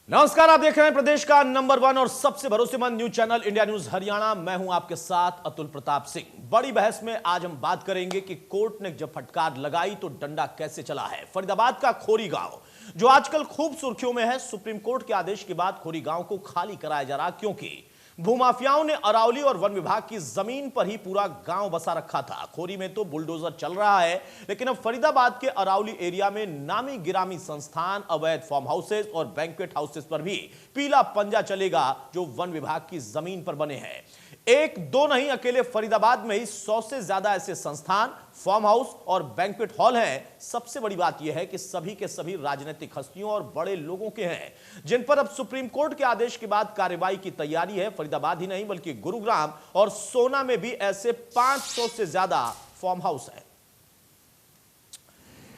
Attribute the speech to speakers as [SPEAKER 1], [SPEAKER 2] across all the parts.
[SPEAKER 1] नमस्कार, आप देख रहे हैं प्रदेश का नंबर 1 और सबसे भरोसेमंद news channel India news Haryana. मैं हूं आपके साथ अतुल प्रताप सिंह। बड़ी बहस में आज हम बात करेंगे कि कोर्ट ने जब फटकार लगाई तो डंडा कैसे चला है। फरीदाबाद का खोरी गांव जो आजकल खूब सुर्खियों में है, सुप्रीम कोर्ट के आदेश के बाद खोरी गांव को खाली कराया जा रहा, क्योंकि भूमाफियाओं ने अरावली और वन विभाग की जमीन पर ही पूरा गांव बसा रखा था। खोरी में तो बुलडोजर चल रहा है, लेकिन अब फरीदाबाद के अरावली एरिया में नामी गिरामी संस्थान, अवैध फार्म हाउसेस और बैंक्वेट हाउसेस पर भी पीला पंजा चलेगा, जो वन विभाग की जमीन पर बने हैं। एक दो नहीं, अकेले फरीदाबाद में ही 100 से ज्यादा ऐसे संस्थान, फार्म हाउस और बैंक्वेट हॉल हैं। सबसे बड़ी बात यह है कि सभी के सभी राजनीतिक हस्तियों और बड़े लोगों के हैं, जिन पर अब सुप्रीम कोर्ट के आदेश के बाद कार्रवाई की तैयारी है। फरीदाबाद ही नहीं बल्कि गुरुग्राम और सोना में भी ऐसे 500 से ज्यादा फार्म हाउस हैं।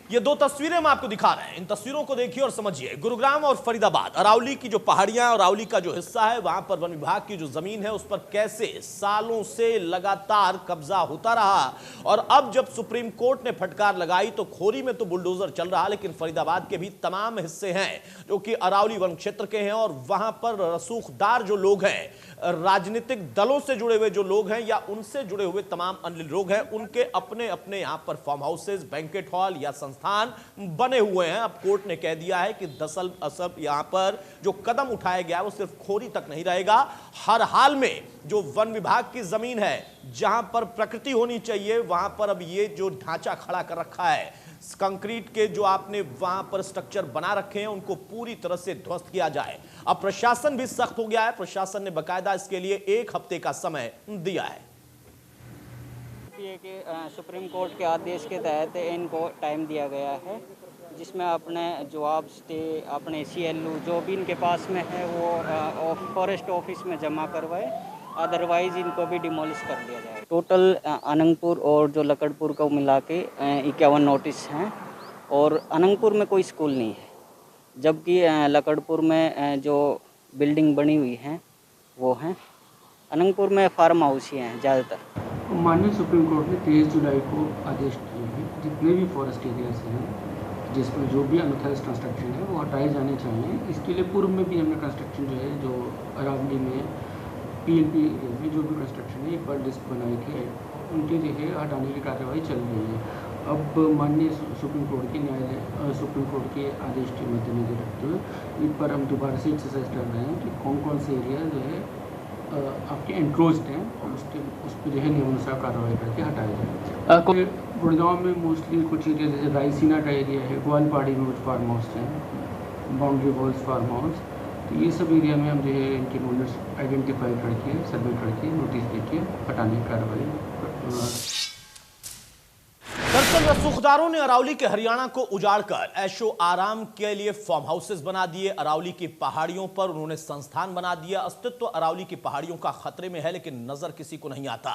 [SPEAKER 1] ये दो तस्वीरें हम आपको दिखा रहे हैं, इन तस्वीरों को देखिए और समझिए। गुरुग्राम और फरीदाबाद, अरावली की जो पहाड़ियां, अरावली का जो हिस्सा है, वहां पर वन विभाग की जो जमीन है उस पर कैसे सालों से लगातार कब्जा होता रहा। और अब जब सुप्रीम कोर्ट ने फटकार लगाई तो खोरी में तो बुलडोजर चल रहा, लेकिन फरीदाबाद के भी तमाम हिस्से हैं जो कि अरावली वन क्षेत्र के हैं, और वहां पर रसूखदार जो लोग हैं, राजनीतिक दलों से जुड़े हुए जो लोग हैं या उनसे जुड़े हुए तमाम अन्य लोग हैं, उनके अपने अपने यहां पर फार्म हाउसेस, बैंक्वेट हॉल या संस्थान बने हुए हैं। अब कोर्ट ने कह दिया है कि दरअसल असब यहां पर जो कदम उठाया गया वो सिर्फ खोरी तक नहीं रहेगा। हर हाल में जो वन विभाग की जमीन है, जहां पर प्रकृति होनी चाहिए, वहां पर अब ये जो ढांचा खड़ा कर रखा है, कंक्रीट के जो आपने वहां पर स्ट्रक्चर बना रखे हैं, उनको पूरी तरह से ध्वस्त किया जाए। अब प्रशासन भी सख्त हो गया है। प्रशासन ने बकायदा इसके लिए 1 हफ्ते का समय दिया है।
[SPEAKER 2] कि सुप्रीम कोर्ट के आदेश के तहत इनको टाइम दिया गया है, जिसमें अपने जवाब स्टे, अपने CLU जो भी इनके पास में है वो फॉरेस्ट ऑफिस में जमा करवाए, अदरवाइज इनको भी डिमोलिश कर दिया जाए। टोटल अनंगपुर और जो लकड़पुर को मिला के 51 नोटिस हैं, और अनंगपुर में कोई स्कूल नहीं है, जबकि लकड़पुर में जो बिल्डिंग बनी हुई हैं वो हैं। अनंगपुर में फार्म हाउस ही हैं ज़्यादातर।
[SPEAKER 3] माननीय सुप्रीम कोर्ट ने 23 जुलाई को आदेश दिए हैं, जितने भी फॉरेस्ट एरियाज हैं जिसमें जो भी अनऑथराइज्ड कंस्ट्रक्शन है वो हटाए जाने चाहिए। इसके लिए पूर्व में भी हमने कंस्ट्रक्शन जो है, जो अरावली में PNP एरिया में जो भी कंस्ट्रक्शन है, एक बार लिस्ट बनाई थी, उनके जो है हटाने की कार्रवाई चल रही है। अब माननीय सुप्रीम कोर्ट के आदेश के मद्देनजर रखते हुए इन पर हम दोबारा से एक्सरसाइज कर रहे हैं कि कौन कौन से एरिया जो है आपके एंक्लोज्ड हैं और उस पर जो है नियमानुसार कार्रवाई करके हटाया जाए। गुड़गांव में मोस्टली कुछ एरिया जैसे रायसीना का एरिया है, ग्वालपाड़ी में कुछ फार्म हाउस हैं, बाउंड्री वॉल्स फार्म हाउस, तो ये सब एरिया में हम जो है इनके ओनर्स आइडेंटिफाई करके, सर्वे करके, नोटिस देके हटाने की कार्रवाई।
[SPEAKER 1] दरअसल रसूखदारों ने अरावली के हरियाणा को उजाड़कर ऐशो आराम के लिए फार्म हाउसेस बना दिए। अरावली की पहाड़ियों पर उन्होंने संस्थान बना दिया। अस्तित्व अरावली की पहाड़ियों का खतरे में है, लेकिन नजर किसी को नहीं आता।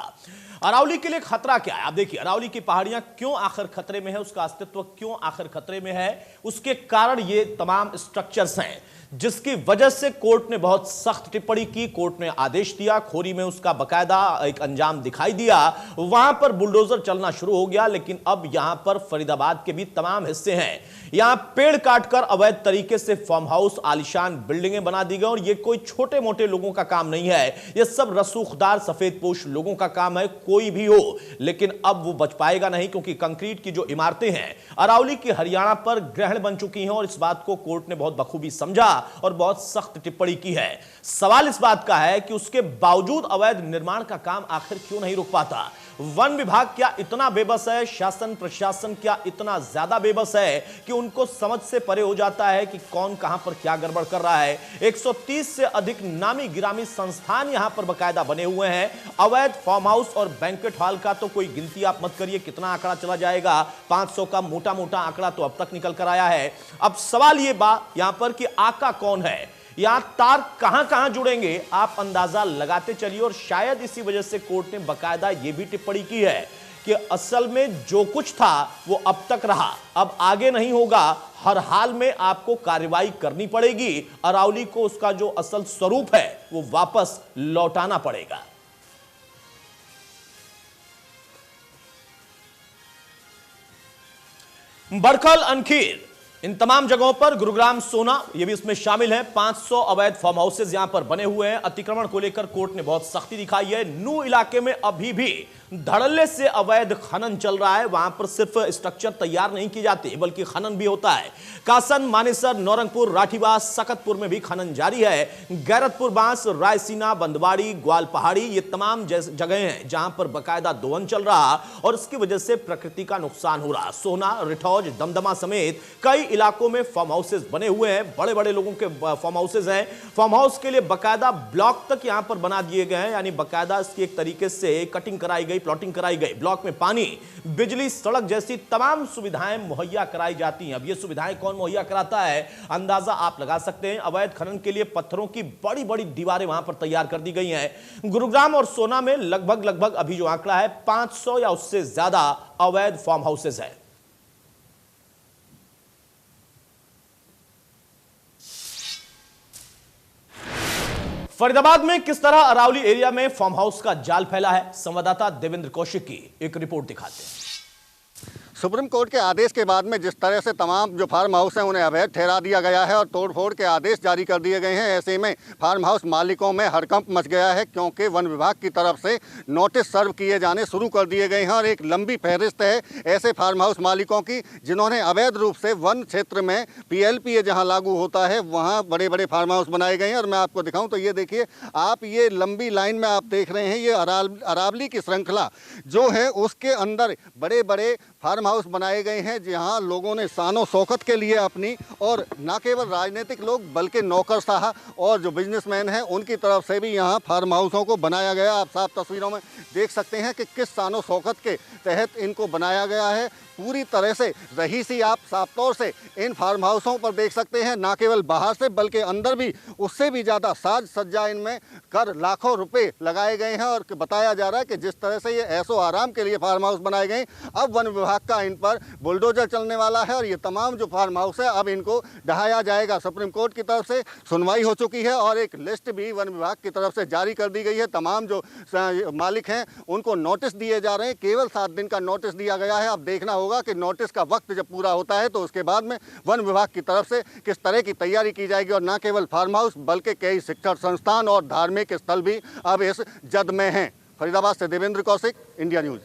[SPEAKER 1] अरावली के लिए खतरा क्या है? आप देखिए, अरावली की पहाड़ियां क्यों आखिर खतरे में है, उसका अस्तित्व क्यों आखिर खतरे में है, उसके कारण ये तमाम स्ट्रक्चर्स हैं, जिसकी वजह से कोर्ट ने बहुत सख्त टिप्पणी की। कोर्ट ने आदेश दिया, खोरी में उसका बकायदा एक अंजाम दिखाई दिया, वहां पर बुलडोजर चलना शुरू हो गया। लेकिन अब यहां पर फरीदाबाद के भी तमाम हिस्से हैं, यहां पेड़ काटकर अवैध तरीके से फार्म हाउस, आलीशान बिल्डिंगें बना दी गई। और ये कोई छोटे मोटे लोगों का काम नहीं है, ये सब रसूखदार सफेदपोश लोगों का काम है, कोई भी हो। लेकिन अब वो बच पाएगा नहीं, क्योंकि कंक्रीट की जो इमारतें हैं अरावली की हरियाणा पर ग्रहण बन चुकी हैं, और इस बात को कोर्ट ने बहुत बखूबी समझा और बहुत सख्त टिप्पणी की है। सवाल इस बात का है कि उसके बावजूद अवैध निर्माण का काम आखिर क्यों नहीं रुक पाता? वन विभाग क्या इतना बेबस है? शासन प्रशासन क्या इतना ज्यादा बेबस है कि उनको समझ से परे हो जाता है कि कौन कहां पर क्या गड़बड़ कर रहा है? 130 से अधिक नामी गिरामी संस्थान यहां पर बकायदा बने हुए हैं। अवैध फार्म हाउस और बैंक्वेट हॉल का तो कोई गिनती आप मत करिए, कितना आंकड़ा चला जाएगा। 500 का मोटा मोटा आंकड़ा तो अब तक निकल कर आया है। अब सवाल ये यहां पर कि आका कौन है, यहां तार कहां कहां जुड़ेंगे, आप अंदाजा लगाते चलिए। और शायद इसी वजह से कोर्ट ने बकायदा यह भी टिप्पणी की है कि असल में जो कुछ था वो अब तक रहा, अब आगे नहीं होगा। हर हाल में आपको कार्रवाई करनी पड़ेगी। अरावली को उसका जो असल स्वरूप है वो वापस लौटाना पड़ेगा। बड़खल अनखीर इन तमाम जगहों पर गुरुग्राम, सोना ये भी इसमें शामिल है। 500 अवैध फार्म हाउसेज यहां पर बने हुए हैं। अतिक्रमण को लेकर कोर्ट ने बहुत सख्ती दिखाई है। नू इलाके में अभी भी धड़ल्ले से अवैध खनन चल रहा है। वहां पर सिर्फ स्ट्रक्चर तैयार नहीं किए जाते बल्कि खनन भी होता है। कासन, मानेसर, नौरंगपुर, राठीवास, सकतपुर में भी खनन जारी है। गैरतपुर, बांस, रायसीना, बंदवाड़ी, ग्वाल पहाड़ी ये तमाम जगह हैं जहां पर बकायदा दोहन चल रहा और इसकी वजह से प्रकृति का नुकसान हो रहा। सोना, रिठौज, दमदमा समेत कई इलाकों में फार्म हाउसेज बने हुए हैं। बड़े बड़े लोगों के फार्म हाउसेज हैं। फार्म हाउस के लिए बकायदा ब्लॉक तक यहां पर बना दिए गए हैं, यानी बकायदा इसकी एक तरीके से कटिंग कराई गई, प्लॉटिंग कराई गई। ब्लॉक में पानी, बिजली, सड़क जैसी तमाम सुविधाएं मुहैया कराई जाती हैं। अब ये सुविधाएं कौन मुहैया कराता है, अंदाजा आप लगा सकते हैं। अवैध खनन के लिए पत्थरों की बड़ी बड़ी दीवारें वहां पर तैयार कर दी गई हैं। गुरुग्राम और सोना में लगभग अभी जो आंकड़ा है 500 या उससे ज्यादा अवैध फार्म हाउसेज है। फरीदाबाद में किस तरह अरावली एरिया में फार्म हाउस का जाल फैला है, संवाददाता देवेंद्र कौशिक की एक रिपोर्ट दिखाते हैं।
[SPEAKER 4] सुप्रीम कोर्ट के आदेश के बाद में जिस तरह से तमाम जो फार्म हाउस हैं उन्हें अवैध ठहरा दिया गया है और तोड़फोड़ के आदेश जारी कर दिए गए हैं, ऐसे में फार्म हाउस मालिकों में हड़कंप मच गया है, क्योंकि वन विभाग की तरफ से नोटिस सर्व किए जाने शुरू कर दिए गए हैं और एक लंबी फहरिस्त है ऐसे फार्म हाउस मालिकों की जिन्होंने अवैध रूप से वन क्षेत्र में PLPA जहाँ लागू होता है वहाँ बड़े बड़े फार्म हाउस बनाए गए हैं। और मैं आपको दिखाऊँ तो ये देखिए आप, ये लंबी लाइन में आप देख रहे हैं, ये अरावली की श्रृंखला जो है उसके अंदर बड़े बड़े फार्म हाउस बनाए गए हैं जहां लोगों ने शानो शौकत के लिए अपनी, और न केवल राजनीतिक लोग बल्कि नौकरशाह और जो बिजनेसमैन हैं उनकी तरफ से भी यहां फार्म हाउसों को बनाया गया। आप साफ तस्वीरों में देख सकते हैं कि किस शानो शौकत के तहत इनको बनाया गया है। पूरी तरह से रहीसी आप साफ तौर से इन फार्म हाउसों पर देख सकते हैं, ना केवल बाहर से बल्कि अंदर भी उससे भी ज़्यादा साज सज्जा इनमें कर लाखों रुपए लगाए गए हैं। और बताया जा रहा है कि जिस तरह से ये ऐशो आराम के लिए फार्म हाउस बनाए गए, अब वन विभाग का इन पर बुलडोजर चलने वाला है और ये तमाम जो फार्म हाउस है अब इनको ढहाया जाएगा। सुप्रीम कोर्ट की तरफ से सुनवाई हो चुकी है और एक लिस्ट भी वन विभाग की तरफ से जारी कर दी गई है। तमाम जो मालिक हैं उनको नोटिस दिए जा रहे हैं। केवल 7 दिन का नोटिस दिया गया है। अब देखना होगा कि नोटिस का वक्त जब पूरा होता है तो उसके बाद में वन विभाग की तरफ से किस तरह की तैयारी की जाएगी। और न केवल फार्म हाउस बल्कि कई शिक्षण संस्थान और धार्मिक स्थल भी अब इस जद में हैं। फरीदाबाद से देवेंद्र कौशिक, इंडिया न्यूज।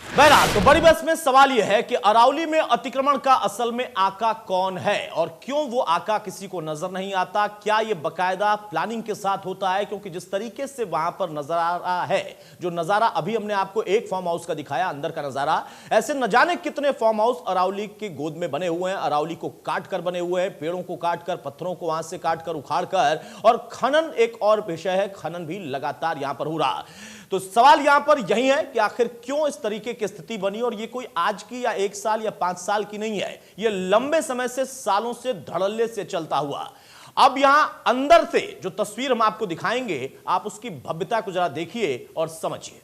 [SPEAKER 1] बहरहाल तो बड़ी बहस में सवाल यह है कि अरावली में अतिक्रमण का असल में आका कौन है और क्यों वो आका किसी को नजर नहीं आता। क्या ये बकायदा प्लानिंग के साथ होता है, क्योंकि जिस तरीके से वहां पर नजर आ रहा है, जो नजारा अभी हमने आपको एक फार्म हाउस का दिखाया अंदर का नजारा, ऐसे न जाने कितने फार्म हाउस अरावली की गोद में बने हुए हैं। अरावली को काट कर बने हुए हैं, पेड़ों को काट कर, पत्थरों को वहां से काट कर, उखाड़ कर, और खनन एक और विषय है, खनन भी लगातार यहां पर हो रहा। तो सवाल यहां पर यही है कि आखिर क्यों इस तरीके की स्थिति बनी, और ये कोई आज की या 1 साल या 5 साल की नहीं है, ये लंबे समय से, सालों से धड़ल्ले से चलता हुआ। अब यहां अंदर से जो तस्वीर हम आपको दिखाएंगे, आप उसकी भव्यता को जरा देखिए और समझिए।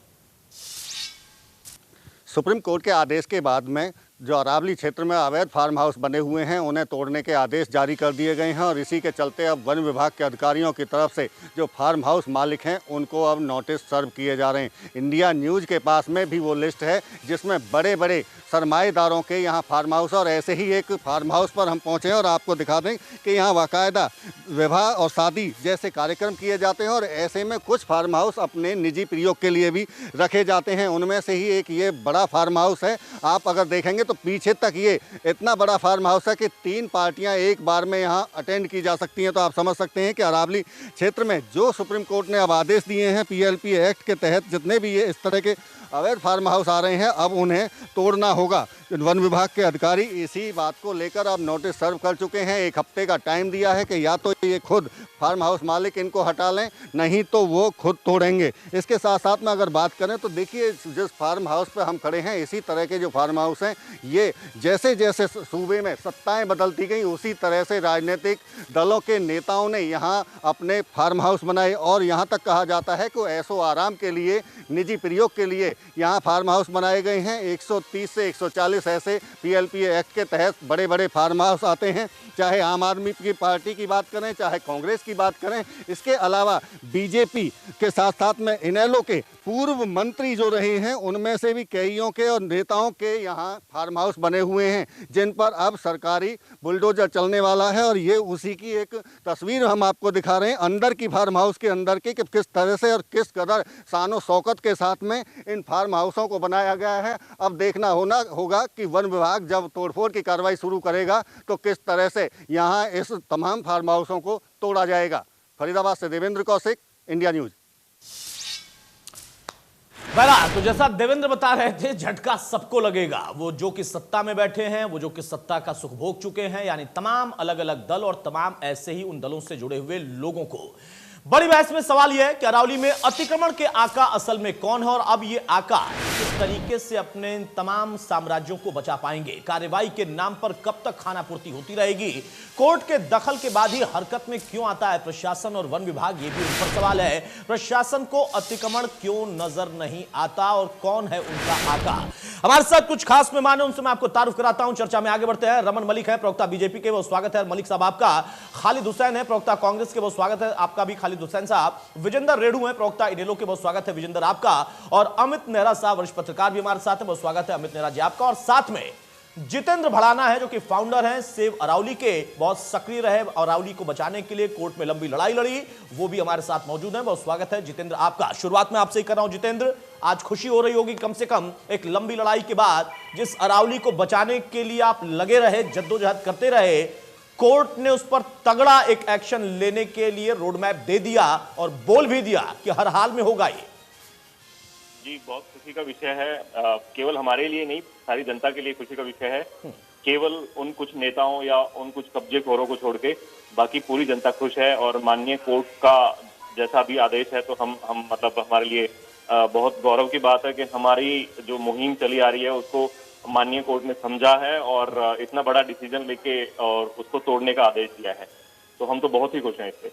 [SPEAKER 4] सुप्रीम कोर्ट के आदेश के बाद में जो अरावली क्षेत्र में अवैध फार्म हाउस बने हुए हैं उन्हें तोड़ने के आदेश जारी कर दिए गए हैं और इसी के चलते अब वन विभाग के अधिकारियों की तरफ से जो फार्म हाउस मालिक हैं उनको अब नोटिस सर्व किए जा रहे हैं। इंडिया न्यूज़ के पास में भी वो लिस्ट है जिसमें बड़े बड़े सरमाएदारों के यहाँ फार्म हाउस, और ऐसे ही एक फार्म हाउस पर हम पहुँचे और आपको दिखा दें कि यहाँ बाकायदा विवाह और शादी जैसे कार्यक्रम किए जाते हैं और ऐसे में कुछ फार्म हाउस अपने निजी प्रयोग के लिए भी रखे जाते हैं। उनमें से ही एक ये बड़ा फार्म हाउस है। आप अगर देखेंगे तो पीछे तक ये इतना बड़ा फार्म हाउस है कि 3 पार्टियां एक बार में यहाँ अटेंड की जा सकती हैं। तो आप समझ सकते हैं कि अरावली क्षेत्र में जो सुप्रीम कोर्ट ने अब आदेश दिए हैं PLPA एक्ट के तहत, जितने भी ये इस तरह के अवैध फार्म हाउस आ रहे हैं अब उन्हें तोड़ना होगा। वन विभाग के अधिकारी इसी बात को लेकर अब नोटिस सर्व कर चुके हैं। 1 हफ्ते का टाइम दिया है कि या तो ये खुद फार्म हाउस मालिक इनको हटा लें, नहीं तो वो खुद तोड़ेंगे। इसके साथ साथ में अगर बात करें तो देखिए जिस फार्म हाउस पर हम खड़े हैं इसी तरह के जो फार्म हाउस हैं, ये जैसे जैसे सूबे में सत्ताएं बदलती गई उसी तरह से राजनीतिक दलों के नेताओं ने यहाँ अपने फार्म हाउस बनाए और यहाँ तक कहा जाता है कि ऐशो आराम के लिए, निजी प्रयोग के लिए यहाँ फार्म हाउस बनाए गए हैं। 130 से 140 ऐसे PLPA एक्ट के तहत बड़े बड़े फार्म हाउस आते हैं, चाहे आम आदमी की पार्टी की बात करें, चाहे कांग्रेस की बात करें। इसके अलावा BJP के साथ साथ में इनेलो के पूर्व मंत्री जो रहे हैं उनमें से भी कईयों के और नेताओं के यहाँ फार्म हाउस बने हुए हैं, जिन पर अब सरकारी बुलडोजर चलने वाला है। और ये उसी की एक तस्वीर हम आपको दिखा रहे हैं अंदर की, फार्म हाउस के अंदर की, कि किस तरह से और किस कदर शानो शौकत के साथ में इन फार्म हाउसों को बनाया गया है। अब देखना होगा कि वन विभाग जब तोड़फोड़ की कार्रवाई शुरू करेगा तो किस तरह से यहाँ इस तमाम फार्म हाउसों को तोड़ा जाएगा। फरीदाबाद से देवेंद्र कौशिक, इंडिया न्यूज।
[SPEAKER 1] तो जैसा देवेंद्र बता रहे थे, झटका सबको लगेगा, वो जो कि सत्ता में बैठे हैं, वो जो कि सत्ता का सुख भोग चुके हैं, यानी तमाम अलग अलग दल और तमाम ऐसे ही उन दलों से जुड़े हुए लोगों को। बड़ी बहस में सवाल यह है कि अरावली में अतिक्रमण के आका असल में कौन है और अब ये आका किस तरीके से अपने तमाम साम्राज्यों को बचा पाएंगे। कार्रवाई के नाम पर कब तक खानापूर्ति होती रहेगी। कोर्ट के दखल के बाद ही हरकत में क्यों आता है प्रशासन और वन विभाग, ये भी उन पर सवाल है। प्रशासन को अतिक्रमण क्यों नजर नहीं आता और कौन है उनका आका। हमारे साथ कुछ खास मेहमान हैं, उनसे मैं आपको तारुफ कराता हूं। चर्चा में आगे बढ़ते हैं। रमन मलिक है, प्रवक्ता बीजेपी के, वो स्वागत है मलिक साहब आपका। खालिद हुसैन है, प्रवक्ता कांग्रेस के, वो स्वागत है आपका भी खालिद हुसैन साहब। विजेंद्र रेणु है, प्रवक्ता इनेलो के, बहुत स्वागत है विजेंद्र आपका। और अमित नेहरा साहब, वरिष्ठ पत्रकार भी हमारे साथ है, बहुत स्वागत है अमित नेहरा जी आपका। और साथ में जितेंद्र भड़ाना है, जो कि फाउंडर हैं सेव अरावली के, बहुत सक्रिय रहे अरावली को बचाने के लिए, कोर्ट में लंबी लड़ाई लड़ी, वो भी हमारे साथ मौजूद है, बहुत स्वागत है जितेंद्र आपका। शुरुआत में आपसे ही कर रहा हूं जितेंद्र, आज खुशी हो रही होगी कम से कम एक लंबी लड़ाई के बाद, जिस अरावली को बचाने के लिए आप लगे रहे, जद्दोजहद करते रहे, कोर्ट ने उस पर तगड़ा एक एक्शन लेने के लिए रोड मैप दे दिया और बोल भी दिया कि हर हाल में होगा ये।
[SPEAKER 5] जी, बहुत खुशी का विषय है। केवल हमारे लिए नहीं, सारी जनता के लिए खुशी का विषय है। केवल उन कुछ नेताओं या उन कुछ कब्जेखोरों को छोड़ के बाकी पूरी जनता खुश है। और माननीय कोर्ट का जैसा भी आदेश है, तो हम मतलब हमारे लिए बहुत गौरव की बात है कि हमारी जो मुहिम चली आ रही है उसको माननीय कोर्ट ने समझा है और इतना बड़ा डिसीजन लेके और उसको तोड़ने का आदेश दिया है। तो हम तो बहुत ही खुश हैं इससे।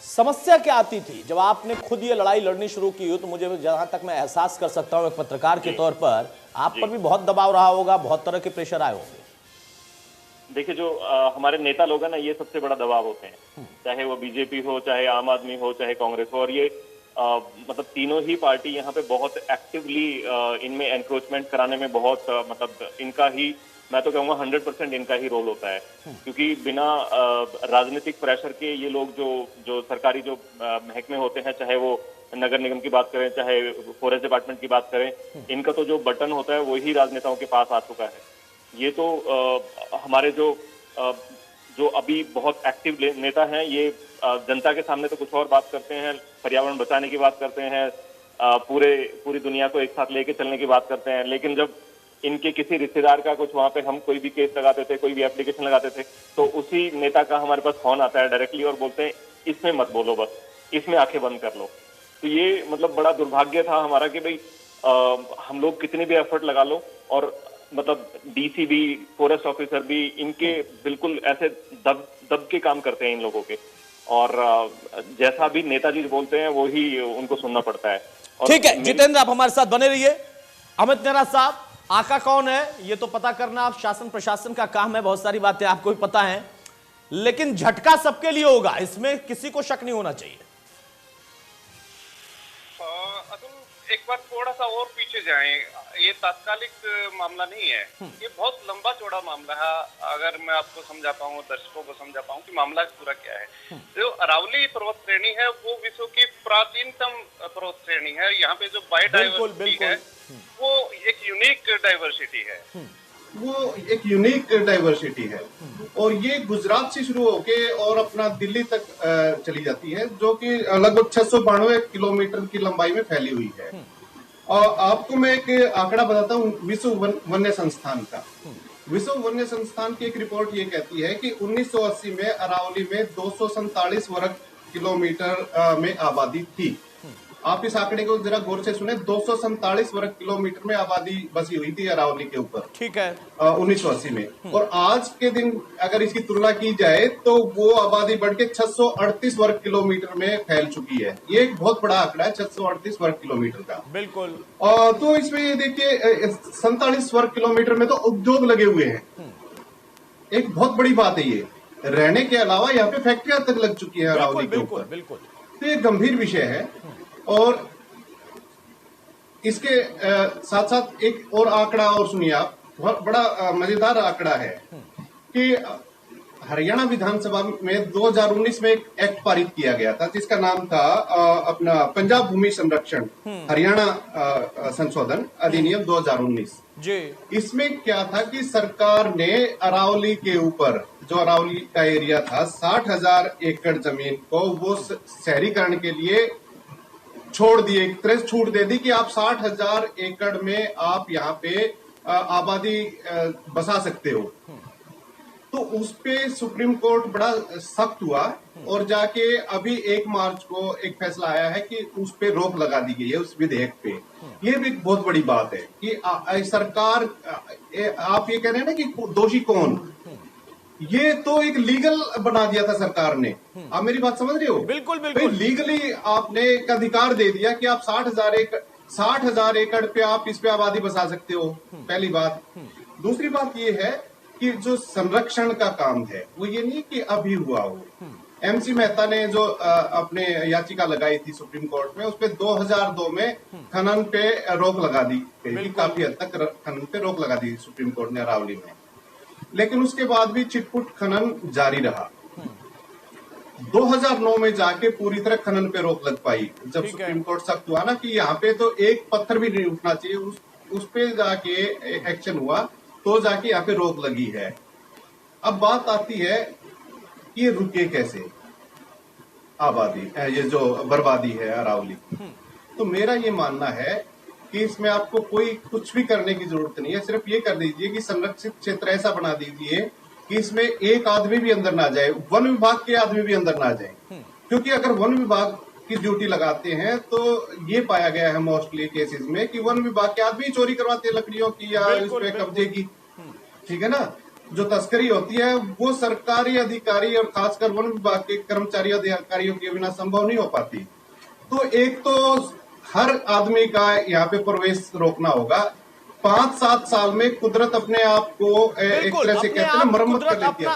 [SPEAKER 1] समस्या क्या आती थी जब आपने खुद ये लड़ाई लड़नी शुरू की हो? तो मुझे जहां तक मैं एहसास कर सकता हूं एक पत्रकार के तौर पर, आप पर भी बहुत दबाव रहा होगा, बहुत तरह के प्रेशर आए होंगे।
[SPEAKER 5] देखिए, जो हमारे नेता लोग हैं ना, ये सबसे बड़ा दबाव होते हैं, चाहे वो बीजेपी हो, चाहे आम आदमी हो, चाहे कांग्रेस हो। और ये मतलब तीनों ही पार्टी यहाँ पे बहुत एक्टिवली इनमें एनक्रोचमेंट कराने में बहुत मतलब इनका ही, मैं तो कहूँगा 100% इनका ही रोल होता है। क्योंकि बिना राजनीतिक प्रेशर के ये लोग जो सरकारी जो महकमे होते हैं, चाहे वो नगर निगम की बात करें, चाहे फॉरेस्ट डिपार्टमेंट की बात करें, इनका तो जो बटन होता है वही राजनेताओं के पास आ चुका है। ये तो हमारे जो अभी बहुत एक्टिव नेता हैं, ये जनता के सामने तो कुछ और बात करते हैं, पर्यावरण बचाने की बात करते हैं, पूरी दुनिया को एक साथ लेके चलने की बात करते हैं। लेकिन जब इनके किसी रिश्तेदार का कुछ वहां पे हम कोई भी केस लगाते थे, कोई भी एप्लीकेशन लगाते थे, तो उसी नेता का हमारे पास फोन आता है डायरेक्टली और बोलते हैं इसमें मत बोलो, बस इसमें आंखें बंद कर लो। तो ये मतलब बड़ा दुर्भाग्य था हमारा कि भाई हम लोग कितनी भी एफर्ट लगा लो और मतलब डीसी भी, फॉरेस्ट ऑफिसर भी, इनके बिल्कुल ऐसे दब के काम करते हैं इन लोगों के। और जैसा भी नेताजी बोलते हैं वो ही उनको सुनना पड़ता है।
[SPEAKER 1] ठीक है जितेंद्र, आप हमारे साथ बने रहिए। अमित नेहरा साहब, आका कौन है ये तो पता करना आप शासन प्रशासन का काम है, बहुत सारी बातें आपको भी पता है, लेकिन झटका सबके लिए होगा, इसमें किसी को शक नहीं होना चाहिए।
[SPEAKER 6] एक बार थोड़ा सा और पीछे जाएं, ये तात्कालिक मामला नहीं है, ये बहुत लंबा चौड़ा मामला है। अगर मैं आपको समझा पाऊँ, दर्शकों को समझा पाऊँ कि मामला पूरा क्या है। जो अरावली पर्वत श्रेणी है वो विश्व की प्राचीनतम पर्वत श्रेणी है। यहाँ पे जो बायोडाइवर्सिटी है वो एक यूनिक डाइवर्सिटी है, और ये गुजरात से शुरू होके और अपना दिल्ली तक चली जाती है, जो कि लगभग 692 किलोमीटर की लंबाई में फैली हुई है। और आपको मैं एक आंकड़ा बताता हूँ विश्व वन्य संस्थान का। विश्व वन्य संस्थान की एक रिपोर्ट ये कहती है कि 1980 में अरावली में 247 वर्ग किलोमीटर में आबादी थी। आप इस आंकड़े को जरा गौर से सुने, 247 वर्ग किलोमीटर में आबादी बसी हुई थी अरावली के ऊपर, ठीक है, 1980 में। और आज के दिन अगर इसकी तुलना की जाए तो वो आबादी बढ़ के 638 वर्ग किलोमीटर में फैल चुकी है। ये एक बहुत बड़ा आंकड़ा है, 638 वर्ग किलोमीटर का। बिल्कुल। तो इसमें देखिए 47 वर्ग किलोमीटर में तो उद्योग लगे हुए हैं, एक बहुत बड़ी बात है ये। रहने के अलावा यहाँ पे फैक्ट्रियां तक लग चुकी है अरावली के ऊपर। बिल्कुल, तो ये गंभीर विषय है। और इसके साथ साथ एक और आंकड़ा और सुनिए आप, बहुत बड़ा मजेदार आंकड़ा है कि हरियाणा विधानसभा में 2019 में एक एक्ट पारित किया गया था जिसका नाम था अपना पंजाब भूमि संरक्षण हरियाणा संशोधन अधिनियम 2019
[SPEAKER 1] जी।
[SPEAKER 6] इसमें क्या था कि सरकार ने अरावली के ऊपर, जो अरावली का एरिया था, 60,000 एकड़ जमीन को वो शहरीकरण के लिए छोड़ दिए, एक तरह से छूट दे दी कि आप 60,000 एकड़ में आप यहाँ पे आबादी बसा सकते हो। तो उस पे सुप्रीम कोर्ट बड़ा सख्त हुआ और जाके अभी 1 मार्च को एक फैसला आया है कि उस पे रोक लगा दी गई है, उस विधेयक पे। ये भी बहुत बड़ी बात है कि सरकार, आप ये कह रहे हैं ना कि दोषी कौन, ये तो एक लीगल बना दिया था सरकार ने। आप मेरी बात समझ रहे हो?
[SPEAKER 1] बिल्कुल बिल्कुल।
[SPEAKER 6] लीगली आपने एक अधिकार दे दिया कि आप 60,000 एकड़ पे आप इस पे आबादी बसा सकते हो, पहली बात। दूसरी बात ये है कि जो संरक्षण का काम है वो ये नहीं कि अभी हुआ हो। एमसी मेहता ने जो अपने याचिका लगाई थी सुप्रीम कोर्ट में, उस पे 2002 में खनन पे रोक लगा दी गई, काफी हद तक खनन पे रोक लगा दी सुप्रीम कोर्ट ने अरावली में, लेकिन उसके बाद भी छिटपुट खनन जारी रहा। 2009 में जाके पूरी तरह खनन पे रोक लग पाई, जब सुप्रीम कोर्ट सख्त हुआ ना कि यहाँ पे तो एक पत्थर भी नहीं उठना चाहिए, उस पे जाके एक्शन हुआ तो जाके यहाँ पे रोक लगी है। अब बात आती है ये रुके कैसे आबादी, ये जो बर्बादी है अरावली। तो मेरा ये मानना है कि इसमें आपको कोई कुछ भी करने की जरूरत नहीं है, सिर्फ ये कर दीजिए कि संरक्षित क्षेत्र ऐसा बना दीजिए कि इसमें एक आदमी भी अंदर ना जाए, वन विभाग के आदमी भी अंदर ना जाए। क्योंकि अगर वन विभाग की ड्यूटी लगाते हैं तो ये पाया गया है मोस्टली केसेस में कि वन विभाग के आदमी चोरी करवाते हैं लकड़ियों की या इस पे कब्जे की, ठीक है ना। जो तस्करी होती है वो सरकारी अधिकारी और खासकर वन विभाग के कर्मचारी अधिकारियों के बिना संभव नहीं हो पाती। तो एक तो हर आदमी का यहाँ पे प्रवेश रोकना होगा। 5-7 साल में कुदरत अपने आप को एक तरह से कहते हैं मरम्मत कर लेती है,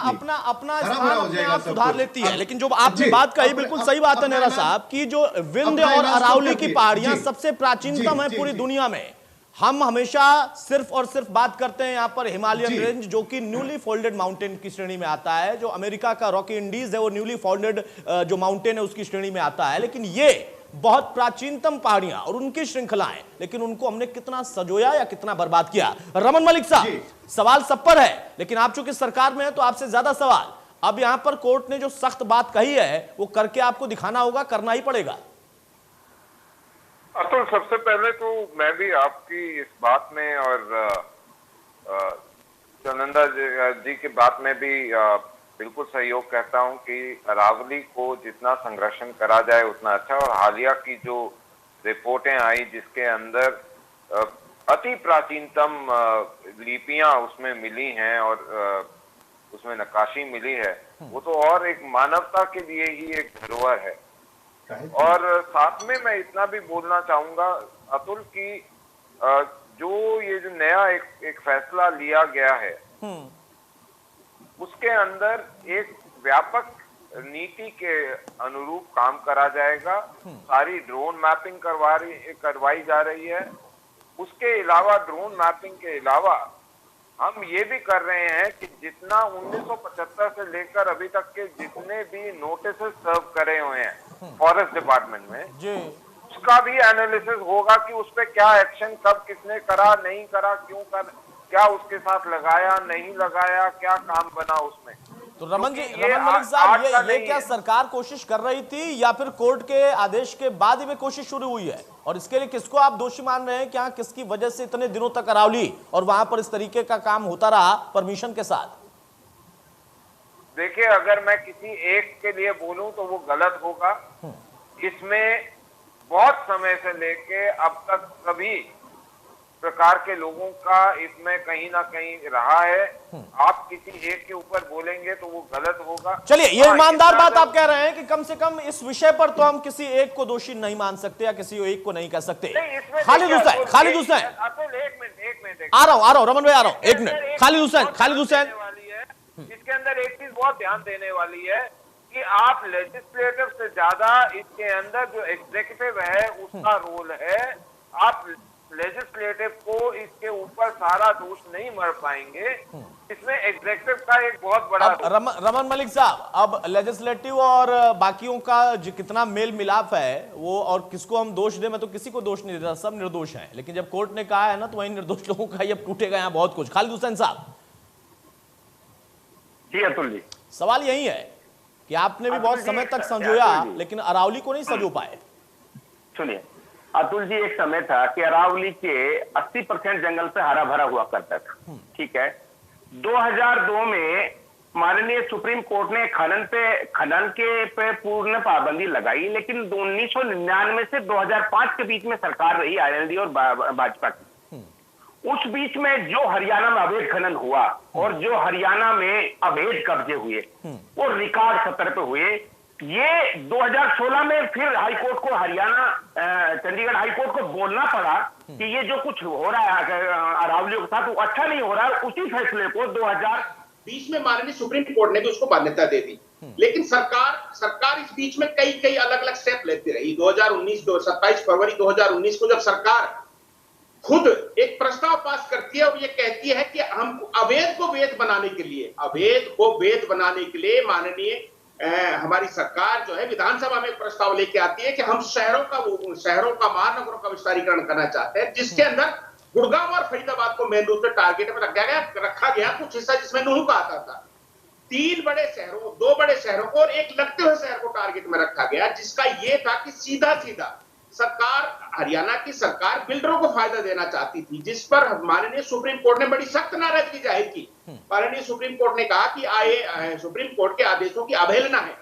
[SPEAKER 1] अपना सुधार लेती है। लेकिन जो आपने बात कही बिल्कुल सही बात है नेहरा साहब की, जो विंध्य और अरावली की पहाड़ियां सबसे प्राचीनतम है पूरी दुनिया में। हम हमेशा सिर्फ और सिर्फ बात करते हैं यहाँ पर हिमालयन रेंज, जो कि न्यूली फोल्डेड माउंटेन की श्रेणी में आता है। जो अमेरिका का रॉकी इंडीज है वो न्यूली फोल्डेड जो माउंटेन है उसकी श्रेणी में आता है। लेकिन ये बहुत प्राचीनतम पहाड़ियां और उनकी श्रृंखलाएं, लेकिन उनको हमने कितना सजोया या कितना बर्बाद किया। रमन मलिक साहब, सवाल सब पर है, लेकिन आप चूंकि सरकार में है तो आपसे ज्यादा सवाल। अब यहां पर कोर्ट ने जो सख्त बात कही है वो करके आपको दिखाना होगा, करना ही पड़ेगा।
[SPEAKER 7] अतुल, सबसे पहले तो मैं भी आपकी इस बात में और चंदा जी की बात में भी बिल्कुल सहयोग कहता हूं कि अरावली को जितना संरक्षण करा जाए उतना अच्छा। और हालिया की जो रिपोर्टें आई जिसके अंदर अति प्राचीनतम लिपियां उसमें मिली हैं और उसमें नक्काशी मिली है, वो तो और एक मानवता के लिए ही एक धरोहर है। और साथ में मैं इतना भी बोलना चाहूंगा अतुल कि जो ये जो नया एक फैसला लिया गया है उसके अंदर एक व्यापक नीति के अनुरूप काम करा जाएगा। सारी ड्रोन मैपिंग करवाई जा रही है। उसके अलावा ड्रोन मैपिंग के अलावा हम ये भी कर रहे हैं कि जितना 1975 से लेकर अभी तक के जितने भी नोटिस सर्व करे हुए हैं फॉरेस्ट डिपार्टमेंट में, उसका भी एनालिसिस होगा कि उस पर क्या एक्शन कब किसने करा, नहीं करा, क्यों कर, क्या उसके साथ लगाया नहीं लगाया, क्या काम बना उसमें।
[SPEAKER 1] तो रमन मलिक साहब, ये क्या सरकार कोशिश कर रही थी या फिर कोर्ट के आदेश के बाद ही में कोशिश शुरू हुई है? और इसके लिए किसको आप दोषी मान रहे हैं? क्या किसकी वजह से इतने दिनों तक अरावली और वहां पर इस तरीके का काम होता रहा परमिशन के साथ?
[SPEAKER 7] देखिए, अगर मैं किसी एक के लिए बोलूं तो वो गलत होगा। इसमें बहुत समय से लेके अब तक सभी प्रकार के लोगों का इसमें कहीं ना कहीं रहा है। आप किसी एक के ऊपर बोलेंगे तो वो गलत होगा।
[SPEAKER 1] चलिए, ये ईमानदार बात आप कह रहे हैं कि कम से कम इस विषय पर तो हम किसी एक को दोषी नहीं मान सकते या किसी एक को नहीं कह सकते। खालिद हुसैन,
[SPEAKER 7] एक मिनट
[SPEAKER 1] आ रहा हूँ रमन भाई, आ रहा हूँ, एक मिनट। खालिद हुसैन
[SPEAKER 7] इसके अंदर एक चीज बहुत ध्यान देने वाली है कि आप लेजिस्लेटिव से ज्यादा इसके अंदर जो एग्जीक्यूटिव है उसका रोल है। आप लेजिस्लेटिव को इसके ऊपर सारा दोष नहीं मर पाएंगे। इसमें एग्जीक्यूटिव का एक बहुत बड़ा
[SPEAKER 1] अब रमन मलिक साहब, अब लेजिस्लेटिव और बाकियों का कितना मेल मिलाप है वो, और किसको हम दोष दें? मैं तो किसी को दोष नहीं देता, सब निर्दोष हैं, लेकिन जब कोर्ट ने कहा है ना, तो वही निर्दोष लोगों का ही अब टूटेगा यहाँ बहुत कुछ। खालिद हुसैन साहब।
[SPEAKER 8] जी अतुल जी,
[SPEAKER 1] सवाल यही है कि आपने भी बहुत समय तक संजोया, लेकिन अरावली को नहीं संजो पाए।
[SPEAKER 8] सुनिए अतुल जी, एक समय था कि अरावली के 80% जंगल पे हरा भरा हुआ करता था, ठीक है। 2002 में माननीय सुप्रीम कोर्ट ने खनन पे पूर्ण पाबंदी लगाई, लेकिन 1999 से 2005 के बीच में सरकार रही आरएलडी और भाजपा की। उस बीच में जो हरियाणा में अवैध खनन हुआ और जो हरियाणा में अवैध कब्जे हुए वो रिकॉर्ड स्तर पे हुए। ये 2016 में फिर हाईकोर्ट को चंडीगढ़ हाईकोर्ट को बोलना पड़ा कि ये जो कुछ हो रहा है अरावलियों के साथ वो अच्छा नहीं हो रहा है। उसी फैसले को
[SPEAKER 9] 2020 में माननीय सुप्रीम कोर्ट ने भी उसको मान्यता दे दी, लेकिन सरकार इस बीच में कई अलग अलग स्टेप लेती रही। 27 फरवरी 2019 को जब सरकार खुद एक प्रस्ताव पास करती है और ये कहती है कि हम अवैध को वैध बनाने के लिए माननीय हमारी सरकार जो है विधानसभा में एक प्रस्ताव लेके आती है कि हम शहरों का महानगरों का विस्तारीकरण करना चाहते हैं, जिसके अंदर गुड़गांव और फरीदाबाद को मेन रूप से टारगेट में रखा गया कुछ हिस्सा जिसमें नूह का आता था। 2 बड़े शहरों को और एक लगते हुए शहर को टारगेट में रखा गया, जिसका ये था कि सीधा हरियाणा की सरकार बिल्डरों को फायदा देना चाहती थी, जिस पर माननीय सुप्रीम कोर्ट ने बड़ी सख्त नाराजगी जाहिर की। माननीय सुप्रीम कोर्ट ने कहा कि सुप्रीम कोर्ट के आदेशों की अवहेलना है,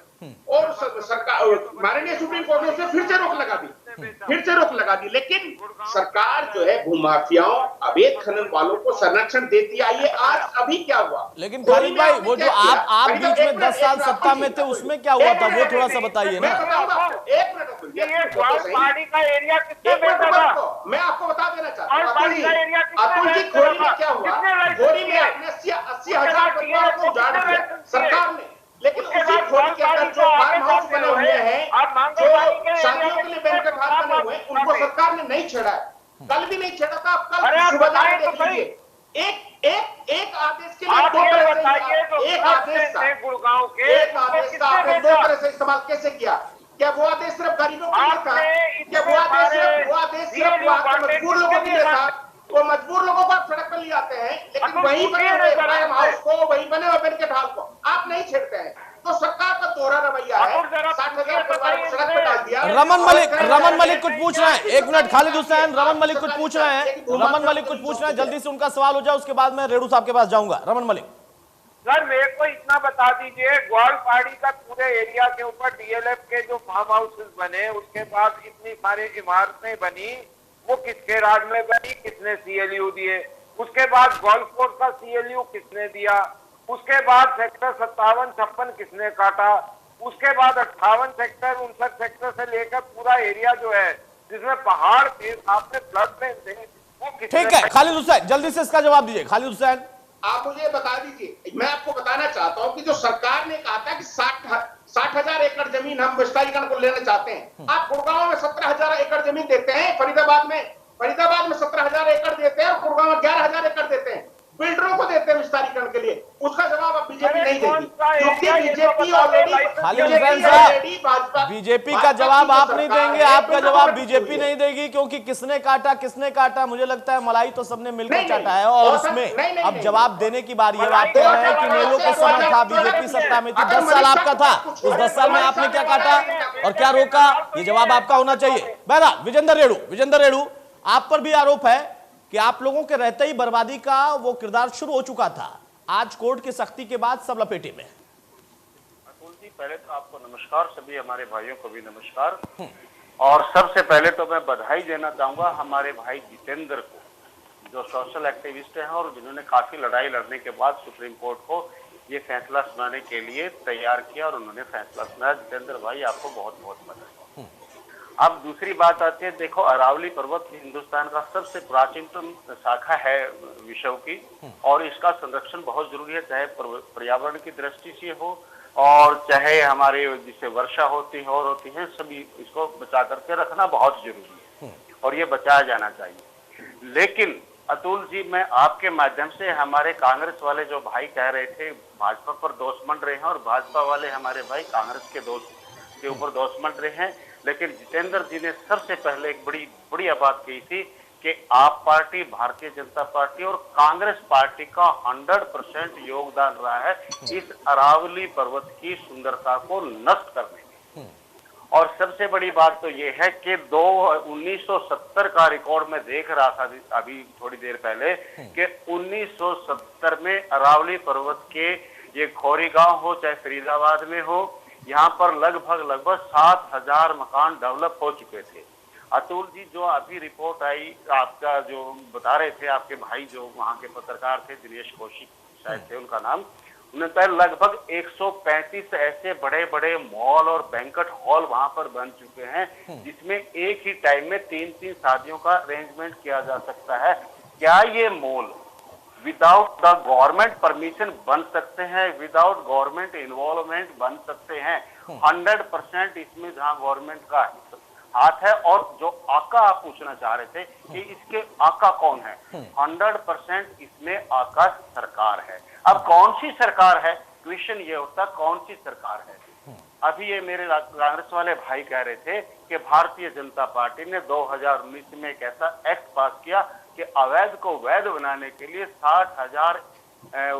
[SPEAKER 9] और सरकार माननीय सुप्रीम कोर्ट ने उसमें फिर से रोक लगा दी। लेकिन सरकार जो है भूमाफियाओं अवैध खनन वालों को संरक्षण देती आई है। आज अभी क्या हुआ?
[SPEAKER 1] लेकिन खालिद भाई, वो जो आप बीच में 10 साल सत्ता में थे, उसमें क्या हुआ था, वो थोड़ा सा बताइए ना।
[SPEAKER 9] एक मिनट पार्टी का एरिया कितने मैं आपको बता देना चाहता हूँ। अतुल जी, खोरी में क्या हुआ? खोरी में आपने 80,000 परिवारों को उजाड़ दिया सरकार ने, लेकिन उसी खोरी के अंदर जो फार्म हाउस बने हुए हैं, जो शादियों के लिए बैंकेट हॉल बने हुए हैं, उनको सरकार ने नहीं छेड़ा है। कल भी नहीं छेड़ा था। आप कल सुबह जाके देख लीजिए। एक आदेश के लिए 2 तरह से, एक आदेश का आपने 2 तरह से इस्तेमाल कैसे किया? क्या वो आदेश सिर्फ गरीबों के लिए था? क्या वो आदेश सिर्फ मजबूर लोगों के लिए था? वो मजबूर लोगों को आप सड़क पर ले आते हैं, लेकिन वहीं बने हुए फार्म हाउस को, वहीं बने हुए बैंकेट हॉल को आप नहीं छेड़ते हैं। तो सरकार का दोहरा रवैया है। 60,000 परिवारों को सड़क पर डाल दिया।
[SPEAKER 1] रमन मलिक कुछ पूछ रहे हैं, 1 मिनट। खालिद हुसैन, रमन मलिक कुछ पूछ रहे हैं, जल्दी से उनका सवाल हो जाए, उसके बाद मैं रेणु साहब के पास जाऊंगा। रमन मलिक
[SPEAKER 7] सर, मेरे को इतना बता दीजिए, ग्वालपाड़ी का पूरे एरिया के ऊपर डीएलएफ के जो फार्म हाउसेस बने, उसके बाद इतनी सारी इमारतें बनी, वो किसके राज में बनी? किसने सीएलयू दिए? उसके बाद गोल्फ कोर्स का सीएलयू किसने दिया? उसके बाद सेक्टर 57-56 किसने काटा? उसके बाद 58 सेक्टर 59 सेक्टर से लेकर पूरा एरिया जो है जिसमें पहाड़ थे, आपने फ्लड प्लेन थे, वो किसने?
[SPEAKER 1] ठीक है खालिद हुसैन, जल्दी से इसका जवाब दीजिए। खालिद हुसैन,
[SPEAKER 9] आप मुझे बता दीजिए। मैं आपको बताना चाहता हूं कि जो सरकार ने कहा था कि 60,000 एकड़ जमीन हम विस्तारीकरण को लेना चाहते हैं, आप गुड़गांव में 17,000 एकड़ जमीन देते हैं, फरीदाबाद में 17,000 एकड़ देते हैं, और गुड़गांव में 11,000 एकड़ देते हैं, बिल्डरों को देते हैं विस्तारीकरण के लिए। उसका जवाब अब बीजेपी नहीं देगी, क्योंकि बीजेपी ऑलरेडी
[SPEAKER 1] बीजेपी का जवाब आप नहीं देंगे, आपका जवाब बीजेपी नहीं देगी, क्योंकि किसने काटा मुझे लगता है मलाई तो सबने मिलकर चाटा है, और उसमें अब जवाब देने की बारी है। आप कह रहे हैं कि नेहरू के समय था, बीजेपी सत्ता में थी, 10 साल आपका था, उस 10 साल में आपने क्या काटा और क्या रोका, ये जवाब आपका होना चाहिए। बहरहाल विजेंद्र रेणु, आप पर भी आरोप है कि आप लोगों के रहते ही बर्बादी का वो किरदार शुरू हो चुका था, आज कोर्ट की सख्ती के बाद सब लपेटे में।
[SPEAKER 8] अतुल जी, पहले तो आपको नमस्कार, सभी हमारे भाइयों को भी नमस्कार। और सबसे पहले तो मैं बधाई देना चाहूंगा हमारे भाई जितेंद्र को, जो सोशल एक्टिविस्ट हैं और जिन्होंने काफी लड़ाई लड़ने के बाद सुप्रीम कोर्ट को ये फैसला सुनाने के लिए तैयार किया और उन्होंने फैसला सुनाया। जितेंद्र भाई, आपको बहुत बहुत बधाई। अब दूसरी बात आती है, देखो अरावली पर्वत हिंदुस्तान का सबसे प्राचीनतम शाखा है विश्व की, और इसका संरक्षण बहुत जरूरी है, चाहे पर्यावरण की दृष्टि से हो और चाहे हमारे जिससे वर्षा होती है और होती है, सभी इसको बचा करके रखना बहुत जरूरी है और ये बचाया जाना चाहिए।
[SPEAKER 10] लेकिन अतुल जी, मैं आपके माध्यम से हमारे कांग्रेस वाले जो भाई कह रहे थे भाजपा पर दोष मंड रहे हैं, और भाजपा वाले हमारे भाई कांग्रेस के दोष के ऊपर दोष मंड रहे हैं, लेकिन जितेंद्र जी ने सबसे पहले एक बड़ी बढ़िया बात कही थी कि आप पार्टी, भारतीय जनता पार्टी और कांग्रेस पार्टी का 100% योगदान रहा है इस अरावली पर्वत की सुंदरता को नष्ट करने में। और सबसे बड़ी बात तो ये है कि 1970 का रिकॉर्ड में देख रहा था अभी थोड़ी देर पहले कि 1970 में अरावली पर्वत के ये खोरी गांव हो चाहे फरीदाबाद में हो, यहाँ पर लगभग 7,000 मकान डेवलप हो चुके थे। अतुल जी, जो अभी रिपोर्ट आई, आपका जो बता रहे थे आपके भाई जो वहाँ के पत्रकार थे, दिनेश कौशिक शायद थे उनका नाम, उन्होंने कहा लगभग 135 ऐसे बड़े बड़े मॉल और बैंक्वेट हॉल वहां पर बन चुके हैं जिसमें एक ही टाइम में 3-3 शादियों का अरेंजमेंट किया जा सकता है। क्या ये mall without the government permission बन सकते हैं, विदाउट गवर्नमेंट इन्वॉल्वमेंट बन सकते हैं? 100% इसमें जहां गवर्नमेंट का हाथ है। और जो आका आप पूछना चाह रहे थे कि इसके आका कौन है, 100% इसमें आका सरकार है। अब कौन सी सरकार है, क्वेश्चन ये होता कौन सी सरकार है। अभी ये मेरे कांग्रेस वाले भाई कह रहे थे कि भारतीय जनता पार्टी ने 2019 में एक ऐसा एक्ट पास किया कि अवैध को वैध बनाने के लिए 60,000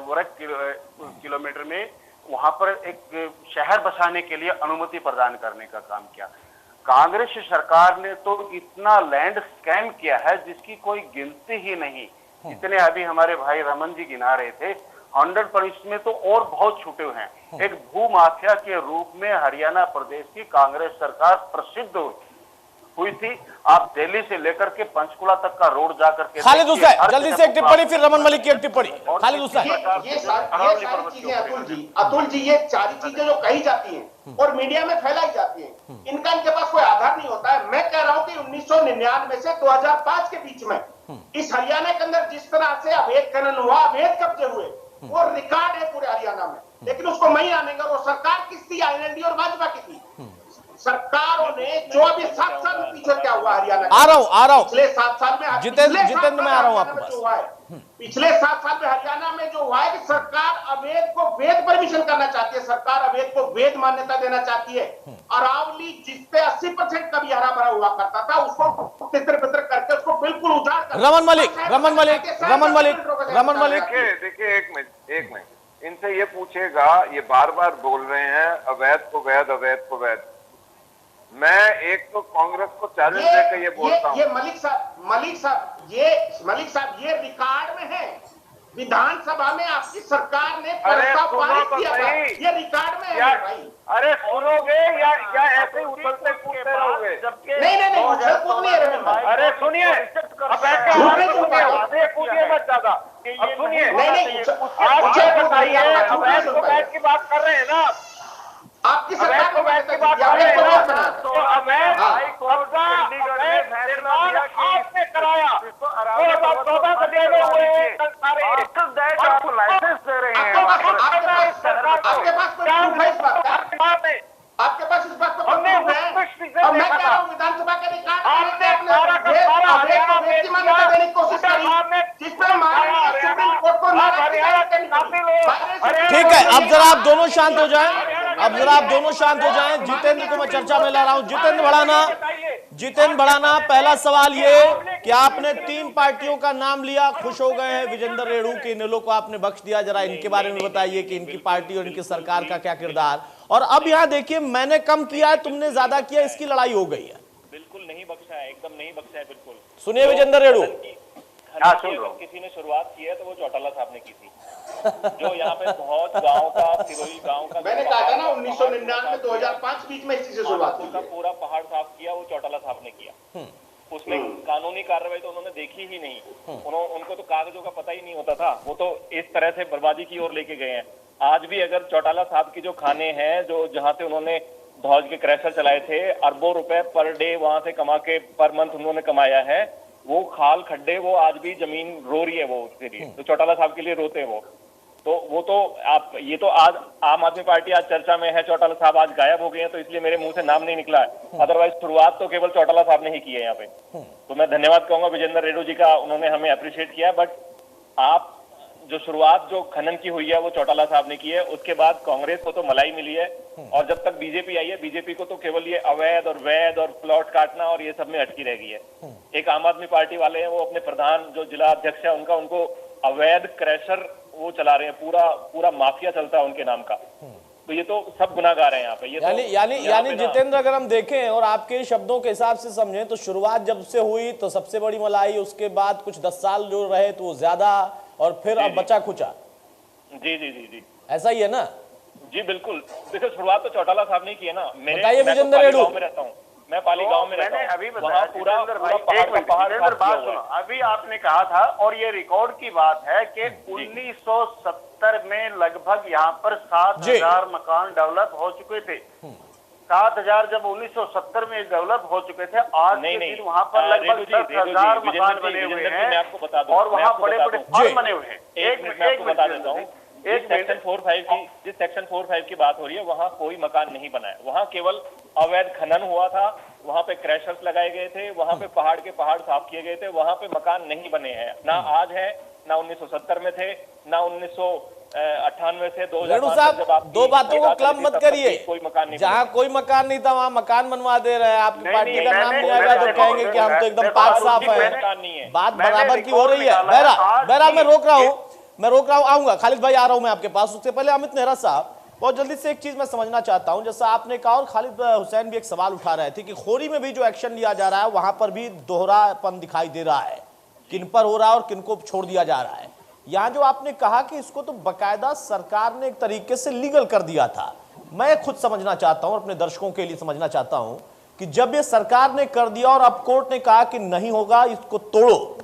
[SPEAKER 10] वर्ग किलोमीटर में वहां पर एक शहर बसाने के लिए अनुमति प्रदान करने का काम किया। कांग्रेस सरकार ने तो इतना लैंड स्कैम किया है जिसकी कोई गिनती ही नहीं। जितने अभी हमारे भाई रमन जी गिना रहे थे, 100% में तो और बहुत छूटे हुए हैं। एक भू माफिया के रूप में हरियाणा प्रदेश की कांग्रेस सरकार प्रसिद्ध हुई थी। आप दिल्ली से लेकर के पंचकुला तक का रोड जाकर के
[SPEAKER 1] खालिद हुसैन, जल्दी से एक टिप्पणी, फिर रमन मलिक की एक टिप्पणी। खालिद हुसैन,
[SPEAKER 9] ये सारी चीजें अतुल जी ये सारी चीजें जो कही जाती हैं और मीडिया में फैलाई जाती हैं, इनका इनके पास कोई आधार नहीं होता है। मैं कह रहा हूं कि 1999 से 2005 के बीच में इस हरियाणा के अंदर जिस तरह से अवैध खनन हुआ, अवैध कब्जे हुए, वो रिकॉर्ड है पूरे हरियाणा में। लेकिन उसको मैं आनेगा, वो सरकार किसकी, आईएनएलडी और भाजपा की थी। सरकारों ने जो अभी 7 साल में पीछे क्या हुआ हरियाणा,
[SPEAKER 1] आ रहा हूं
[SPEAKER 9] पिछले 7 साल में
[SPEAKER 1] जितेंद्र मैं आ रहा हूं आपके पास।
[SPEAKER 9] पिछले 7 साल में हरियाणा में जो हुआ है कि सरकार अवैध को वैध परमिशन करना चाहती है, सरकार अवैध को वैध मान्यता देना चाहती है। अरावली जिसपे 80% कभी हरा भरा हुआ करता था, उसको तितर-बितर करके उसको बिल्कुल उजाड़ कर।
[SPEAKER 1] रमन मलिक,
[SPEAKER 7] देखिए एक मिनट इनसे ये पूछेगा, ये बार बार बोल रहे हैं अवैध को वैध, अवैध को वैध। मैं एक तो कांग्रेस को चैलेंज देकर ये बोलता हूँ, मलिक साहब ये रिकॉर्ड में है, विधानसभा में आपकी सरकार ने प्रस्ताव पारित किया था, ये रिकॉर्ड में है भाई। अरे सुनोगे या ऐसे उछलते कूदते रहोगे? नहीं उछल कूद नहीं है। अरे सुनिए, अब कूदिए मत ज्यादा, अब सुनिए, आप ये बताइए अवैध को वैध की बात कर रहे हैं ना, आपकी सरकार को वैध की बात कर रहे हैं ना, तो अवैध आपने कराया, 2014 से देने हुए आपको लाइसेंस दे रहे हैं। आपके पास कोई प्रूफ है इस बात का? आपके पास इस बात का प्रूफ है? और मैं कह रहा हूँ विधानसभा के रिकॉर्ड की मान्यता देने की कोशिश करी, जिसमें माननीय सुप्रीम कोर्ट को
[SPEAKER 1] ठीक है। अब जरा आप दोनों शांत हो जाएं, जितेंद्र को मैं चर्चा में ला रहा हूं। जितेंद्र भड़ाना, पहला सवाल ये कि आपने 3 पार्टियों का नाम लिया, खुश हो गए हैं विजेंद्र रेणु के, इनेलो को आपने बख्श दिया। जरा इनके बारे में बताइए कि इनकी पार्टी और इनकी सरकार का क्या किरदार। और अब यहाँ देखिए, मैंने कम किया है, तुमने ज्यादा किया, इसकी लड़ाई हो गई है।
[SPEAKER 5] बिल्कुल नहीं बख्शा है, एकदम नहीं बख्शा है, बिल्कुल।
[SPEAKER 1] सुनिए विजेंद्र रेणु,
[SPEAKER 5] किसी ने शुरुआत की है तो वो चौटाला साहब ने की थी, जो यहाँ पे बहुत गांव का, सिरोही गांव का, मैंने कहा था ना 1999 2005 बीच में इसी से शुरुआत की, पूरा पहाड़ साफ किया वो चौटाला साहब ने किया। उसमें कानूनी कार्रवाई तो उन्होंने देखी ही नहीं, उनको तो कागजों का पता ही नहीं होता था, वो तो इस तरह से बर्बादी की ओर लेके गए हैं। आज भी अगर चौटाला साहब की जो खाने हैं, जो जहाँ से उन्होंने ध्वज के क्रैशर चलाए थे, अरबों रुपए पर डे वहां से कमा के पर मंथ उन्होंने कमाया है, वो खाल खड्डे, वो आज भी जमीन रो रही है वो उसके लिए, तो चौटाला साहब के लिए रोते हैं वो। तो वो तो आप ये तो आज आम आदमी पार्टी आज चर्चा में है, चौटाला साहब आज गायब हो गए हैं, तो इसलिए मेरे मुंह से नाम नहीं निकला है। अदरवाइज शुरुआत तो केवल चौटाला साहब ने ही की है यहाँ पे। तो मैं धन्यवाद कहूंगा विजेंद्र रेड्डी जी का, उन्होंने हमें अप्रिशिएट किया। बट आप जो शुरुआत जो खनन की हुई है वो चौटाला साहब ने की है। उसके बाद कांग्रेस को तो मलाई मिली है, और जब तक बीजेपी आई है, बीजेपी को तो केवल ये अवैध और वैध और प्लॉट काटना और ये सब में अटकी रह गई है। एक आम आदमी पार्टी वाले हैं, वो अपने प्रधान जो जिला अध्यक्ष है उनका, उनको अवैध क्रैशर वो चला रहे हैं, पूरा माफिया चलता है उनके नाम का। तो ये तो सब गुनाहगार हैं यहाँ पे। ये
[SPEAKER 1] यानी जितेंद्र, अगर हम देखें और आपके शब्दों के हिसाब से समझें तो शुरुआत जब से हुई तो सबसे बड़ी मलाई, उसके बाद कुछ 10 साल जो रहे तो ज्यादा, और फिर अब बचा खुचा।
[SPEAKER 5] जी जी जी जी,
[SPEAKER 1] ऐसा ही है ना?
[SPEAKER 5] जी बिल्कुल। देखो शुरुआत तो चौटाला साहब ने की है ना।
[SPEAKER 1] बताइए विजेंद्र रेड्डी।
[SPEAKER 5] में रहता हूँ मैं, पाली गांव में रहता हूँ।
[SPEAKER 10] अभी बताया जितेंद्र, बात सुनो। अभी आपने कहा था, और ये रिकॉर्ड की बात है कि 1970 में लगभग यहाँ पर 7,000 मकान डेवलप हो चुके थे। 7,000 जब 1970 में डेवलप हो चुके थे, आज के दिन वहाँ पर लगभग 10,000 मकान बने हुए हैं, और वहाँ बड़े बड़े फॉर्म बने हुए हैं।
[SPEAKER 5] एक मिनट मैं आपको बता देता हूँ। जिस सेक्शन 4-5 की बात हो रही है, वहाँ कोई मकान नहीं बना है। वहाँ केवल अवैध खनन हुआ था, वहाँ पे क्रैशर्स लगाए गए थे, वहाँ पे पहाड़ के पहाड़ साफ किए गए थे, वहाँ पे मकान नहीं बने हैं। ना आज है, ना 1970 में थे, ना 1998 से 2005
[SPEAKER 1] साहब, दो बातों को क्लब मत करिए।
[SPEAKER 5] कोई मकान नहीं,
[SPEAKER 1] जहाँ कोई मकान नहीं था वहाँ मकान बनवा दे रहे हैं। आपकी पार्टी का नाम नहीं आएगा तो कहेंगे कि हम तो एकदम पाक साफ है। बात बराबर की हो रही है। बहरहाल मैं रोक रहा हूँ, आऊंगा खालिद भाई, आ रहा हूं मैं आपके पास। उससे पहले अमित नेहरा साहब, बहुत जल्दी से एक चीज मैं समझना चाहता हूं। जैसा आपने कहा, और खालिद हुसैन भी एक सवाल उठा रहे थे कि खोरी में भी जो एक्शन लिया जा रहा है वहां पर भी दोहरापन दिखाई दे रहा है, किन पर हो रहा है और किन को छोड़ दिया जा रहा है। यहाँ जो आपने कहा कि इसको तो बाकायदा सरकार ने एक तरीके से लीगल कर दिया था, मैं खुद समझना चाहता हूं, अपने दर्शकों के लिए समझना चाहता हूं कि जब ये सरकार ने कर दिया और अब कोर्ट ने कहा कि नहीं होगा, इसको तोड़ो,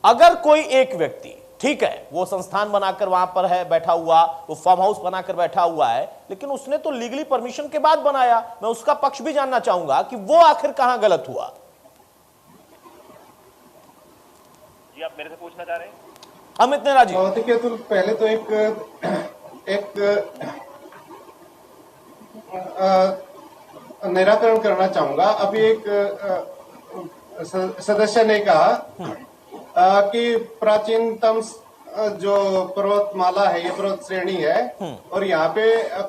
[SPEAKER 1] अगर कोई एक व्यक्ति, ठीक है, वो संस्थान बनाकर वहां पर है बैठा हुआ, वो फार्म हाउस बनाकर बैठा हुआ है, लेकिन उसने तो लीगली परमिशन के बाद बनाया, मैं उसका पक्ष भी जानना चाहूंगा कि वो आखिर कहां गलत हुआ।
[SPEAKER 5] जी आप मेरे से पूछना चाह रहे हैं?
[SPEAKER 1] अमित नेहरा जी।
[SPEAKER 6] देखिए, तो पहले तो एक निराकरण करना चाहूंगा। अभी एक सदस्य ने कहा कि प्राचीनतम जो पर्वतमाला है, ये पर्वत श्रेणी है, और यहाँ पे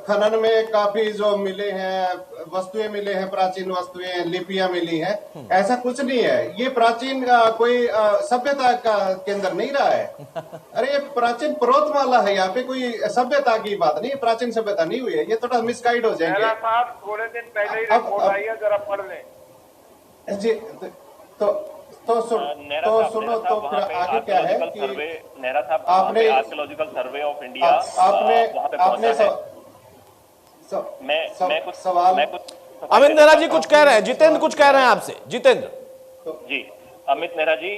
[SPEAKER 6] खनन में काफी जो मिले हैं, वस्तुएं मिले हैं, प्राचीन वस्तुएं, लिपियां मिली हैं। ऐसा कुछ नहीं है। ये प्राचीन कोई सभ्यता का केंद्र नहीं रहा है। अरे ये प्राचीन पर्वतमाला है, यहाँ पे कोई सभ्यता की बात नहीं, प्राचीन सभ्यता नहीं हुई है। ये थोड़ा मिसगाइड हो जाएंगे।
[SPEAKER 7] थोड़े दिन पहले ही रिपोर्ट आई है, जरा पढ़ लें
[SPEAKER 6] जी। तो सुनो तो फिर आगे क्या है कि
[SPEAKER 5] नेहरा साहब,
[SPEAKER 6] आपने
[SPEAKER 5] आर्कियोलॉजिकल सर्वे ऑफ इंडिया,
[SPEAKER 6] आपने
[SPEAKER 5] मैं कुछ
[SPEAKER 6] सवाल,
[SPEAKER 1] अमित नेहरा जी कुछ कह रहे हैं, जितेंद्र कुछ कह रहे हैं आपसे। जितेंद्र
[SPEAKER 5] जी, अमित नेहरा जी,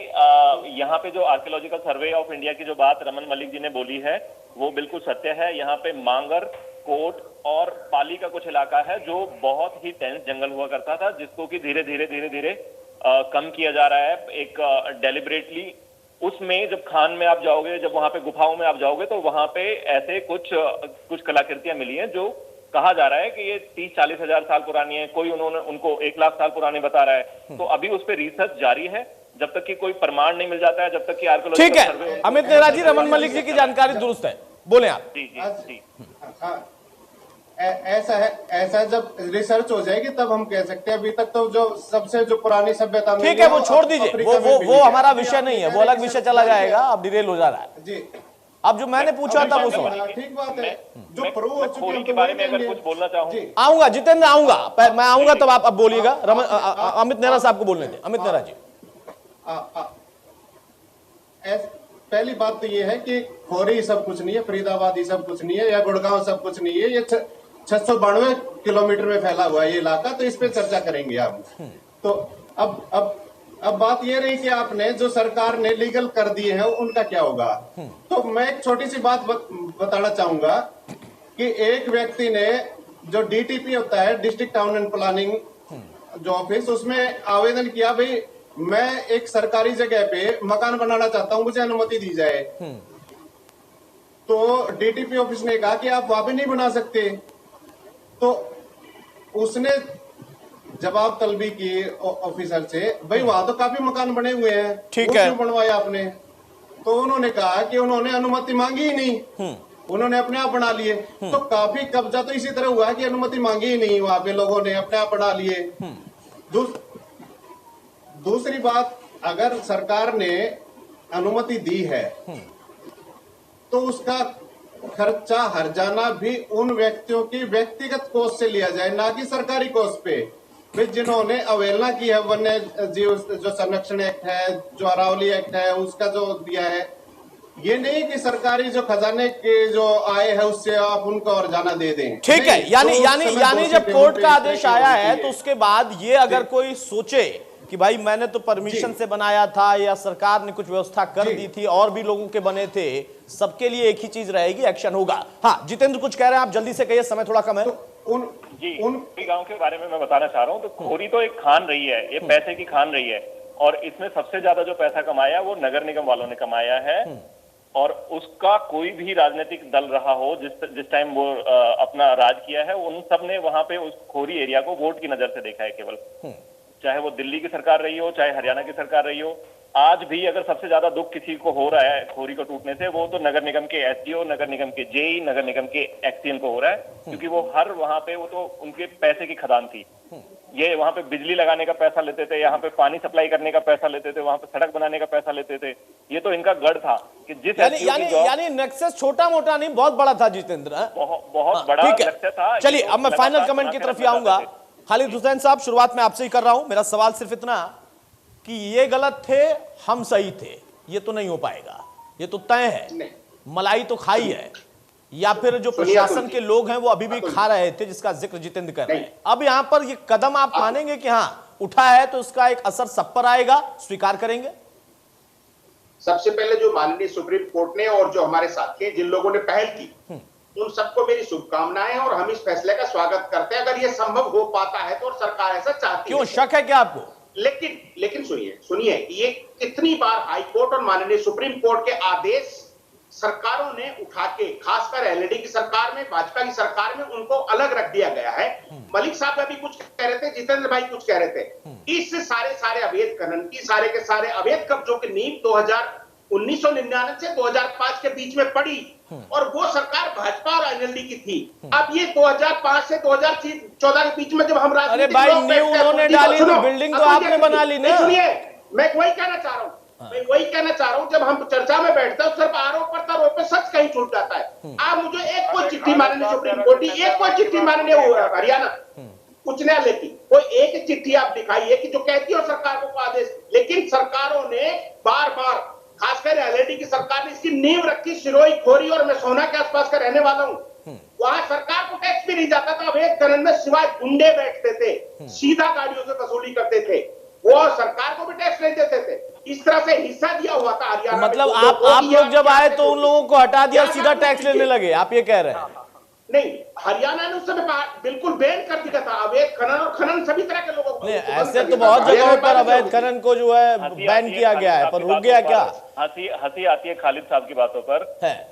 [SPEAKER 5] यहाँ पे जो आर्कियोलॉजिकल सर्वे ऑफ इंडिया की जो बात रमन मलिक जी ने बोली है वो बिल्कुल सत्य है। यहाँ पे मांगर, कोट और पाली का कुछ इलाका है जो बहुत ही टेंस जंगल हुआ करता था, जिसको कि धीरे धीरे कम किया जा रहा है, एक डेलिबरेटली। उसमें जब खान में आप जाओगे, जब वहां पे गुफाओं में आप जाओगे, तो वहां पे ऐसे कुछ कलाकृतियां मिली हैं जो कहा जा रहा है कि ये 30-40 हजार साल पुरानी है। कोई उनको 1 लाख साल पुरानी बता रहा है। तो अभी उस पर रिसर्च जारी है, जब तक कि कोई प्रमाण नहीं मिल जाता है, जब तक कि आर्कियोलॉजिकल सर्वे।
[SPEAKER 1] ठीक है अमित नेहरा जी, रमन मलिक जी की जानकारी दुरुस्त है, बोले आप।
[SPEAKER 5] जी जी जी।
[SPEAKER 6] ऐसा जब रिसर्च हो जाएगी तब हम कह सकते हैं। अभी तक तो जो सबसे जो पुरानी सभ्यता,
[SPEAKER 1] ठीक है, वो छोड़ दीजिए, वो हमारा विषय नहीं है, वो अलग विषय चला जाएगा, अब डिटेल हो जा रहा है
[SPEAKER 6] जी।
[SPEAKER 1] अब जो मैंने पूछा था वो
[SPEAKER 6] ठीक बात है। जो प्रूव हो चुकी है
[SPEAKER 5] के बारे में अगर कुछ बोलना चाहूँ,
[SPEAKER 1] आऊंगा जितेंद्र, आऊंगा, मैं आऊंगा तब आप अब बोलिएगा। अमित नेहरा साहब को बोलने दें। अमित नेहरा जी,
[SPEAKER 6] पहली बात तो ये है कि खोरी सब कुछ नहीं है, फरीदाबादी सब कुछ नहीं है, या गुड़गांव सब कुछ नहीं है। ये 692 किलोमीटर में फैला हुआ है ये इलाका, तो इस पे चर्चा करेंगे आप। तो अब बात ये रही कि आपने जो सरकार ने लीगल कर दिए हैं उनका क्या होगा। तो मैं एक छोटी सी बात बताना चाहूंगा कि एक व्यक्ति ने, जो डीटीपी होता है, डिस्ट्रिक्ट टाउन एंड प्लानिंग जो ऑफिस, उसमें आवेदन किया, भाई मैं एक सरकारी जगह पे मकान बनाना चाहता हूं, मुझे अनुमति दी जाए। तो डीटीपी ऑफिस ने कहा कि आप वहां पे नहीं बना सकते, तो उसने जवाब तलबी की ऑफिसर से, भाई वहां तो काफी मकान बने हुए हैं,
[SPEAKER 1] ठीक है,
[SPEAKER 6] क्यों बनवाया आपने? तो उन्होंने कहा कि उन्होंने अनुमति मांगी ही नहीं, उन्होंने अपने आप बना लिए। तो काफी कब्जा तो इसी तरह हुआ कि अनुमति मांगी ही नहीं, वहां पे लोगों ने अपने आप बना लिए। दूसरी बात, अगर सरकार ने अनुमति दी है तो उसका खर्चा हर्जाना भी उन व्यक्तियों की व्यक्तिगत कोष से लिया जाए, ना कि सरकारी कोष पे। जिन्होंने अवहेलना की है वन्य जीव जो संरक्षण एक्ट है, जो अरावली एक्ट है, उसका जो दिया है, ये नहीं कि सरकारी जो खजाने के जो आय है उससे आप उनको हर्जाना दे दें।
[SPEAKER 1] ठीक है, यानी जब कोर्ट का आदेश आया है तो उसके बाद ये अगर कोई सोचे कि भाई मैंने तो परमिशन से बनाया था या सरकार ने कुछ व्यवस्था कर दी थी और भी लोगों के बने थे, सबके लिए एक ही चीज रहेगी, एक्शन होगा। हाँ जितेंद्र कुछ कह रहे हैं, आप जल्दी से कहिए, समय थोड़ा कम है।
[SPEAKER 5] उन गांव के बारे में मैं बताना चाह रहा हूँ। तो खोरी तो एक खान रही है, ये पैसे की खान रही है, और इसमें सबसे ज्यादा जो पैसा कमाया वो नगर निगम वालों ने कमाया है। और उसका कोई भी राजनीतिक दल रहा हो, जिस टाइम वो अपना राज किया है, उन सब ने वहां पे उस खोरी एरिया को वोट की नजर से देखा है केवल। चाहे वो दिल्ली की सरकार रही हो, चाहे हरियाणा की सरकार रही हो, आज भी अगर सबसे ज्यादा दुख किसी को हो रहा है खोरी को टूटने से, वो तो नगर निगम के एसडीओ, नगर निगम के जेई, नगर निगम के एक्सीएन को हो रहा है, क्योंकि वो हर वहां पे, वो तो उनके पैसे की खदान थी। ये वहां पे बिजली लगाने का पैसा लेते थे, यहाँ पे पानी सप्लाई करने का पैसा लेते थे, वहां पे सड़क बनाने का पैसा लेते थे। ये तो इनका गढ़ था कि जिस
[SPEAKER 1] यानी नेक्सस छोटा मोटा नहीं, बहुत बड़ा था जितेंद्र,
[SPEAKER 5] बहुत बड़ा नेक्सस था।
[SPEAKER 1] चलिए अब मैं फाइनल कमेंट की तरफ आऊंगा। खालिद हुसैन साहब, शुरुआत में आपसे ही कर रहा हूं। मेरा सवाल सिर्फ इतना कि ये गलत थे, हम सही थे, ये तो नहीं हो पाएगा, ये तो तय है, मलाई तो खाई है, या फिर जो प्रशासन के लोग हैं वो अभी भी खा रहे थे, जिसका जिक्र जितेंद्र कर रहे हैं। अब यहां पर ये कदम आप मानेंगे कि हाँ उठा है तो उसका एक असर सब पर आएगा, स्वीकार करेंगे?
[SPEAKER 9] सबसे पहले जो माननीय सुप्रीम कोर्ट ने और जो हमारे साथी हैं, जिन लोगों ने पहल की, उन सबको मेरी शुभकामनाएं, और हम इस फैसले का स्वागत करते हैं। अगर ये संभव हो पाता है तो, और सरकार ऐसा चाहती है।
[SPEAKER 1] क्यों, शक है क्या आपको?
[SPEAKER 9] लेकिन सुनिए, ये कितनी बार हाई कोर्ट और माननीय सुप्रीम कोर्ट के आदेश सरकारों ने उठा के, खासकर एलईडी की सरकार में, भाजपा की सरकार में, उनको अलग रख दिया गया है। मलिक साहब अभी कुछ कह रहे थे, जितेंद्र भाई कुछ कह रहे थे। इस सारे अवैध खनन की, सारे के सारे अवैध कब्जों की नींव 1999 से 2005 के बीच में पड़ी, और वो सरकार भाजपा और एनएलडी की थी। अब ये 2005 से 2014 के बीच में जब हम
[SPEAKER 1] अरे भाई न्यू उन्होंने डाली तो बिल्डिंग तो आपने बना ली ना।
[SPEAKER 9] सुनिए, मैं वही कहना चाह रहा हूँ, जब हम चर्चा में बैठते हैं सिर्फ आरोप प्रत्यारोप पे सच कहीं छूट जाता है। आप मुझे एक कोई चिट्ठी माननीय सुप्रीम कोर्ट की, एक कोई चिट्ठी माननीय हरियाणा उच्च न्यायालय की, कोई एक चिट्ठी आप दिखाइए कि जो कहती हो सरकार को आदेश। लेकिन सरकारों ने बार बार, खासकर एलईडी की सरकार ने इसकी नींव रखी। सिरोही, खोरी और मैं सोना के आसपास का रहने वाला हूँ, वहां सरकार को टैक्स भी नहीं जाता था। अवैध खनन में सिवाय गुंडे बैठते थे, सीधा गाड़ियों से वसूली करते थे, वो सरकार को भी टैक्स नहीं देते थे। इस तरह से हिस्सा दिया हुआ था हरियाणा।
[SPEAKER 1] मतलब आप लोग जब आए तो उन लोगों को हटा दिया, सीधा टैक्स लेने लगे, आप ये कह रहे हैं?
[SPEAKER 9] नहीं, हरियाणा ने उस समय बिल्कुल बैन कर दिया था अवैध खनन, और खनन सभी तरह के लोगों को।
[SPEAKER 1] ऐसे तो बहुत जगहों पर अवैध खनन को जो है बैन किया गया है, पर रुक गया क्या?
[SPEAKER 5] हंसी आती है खालिद साहब की बातों पर।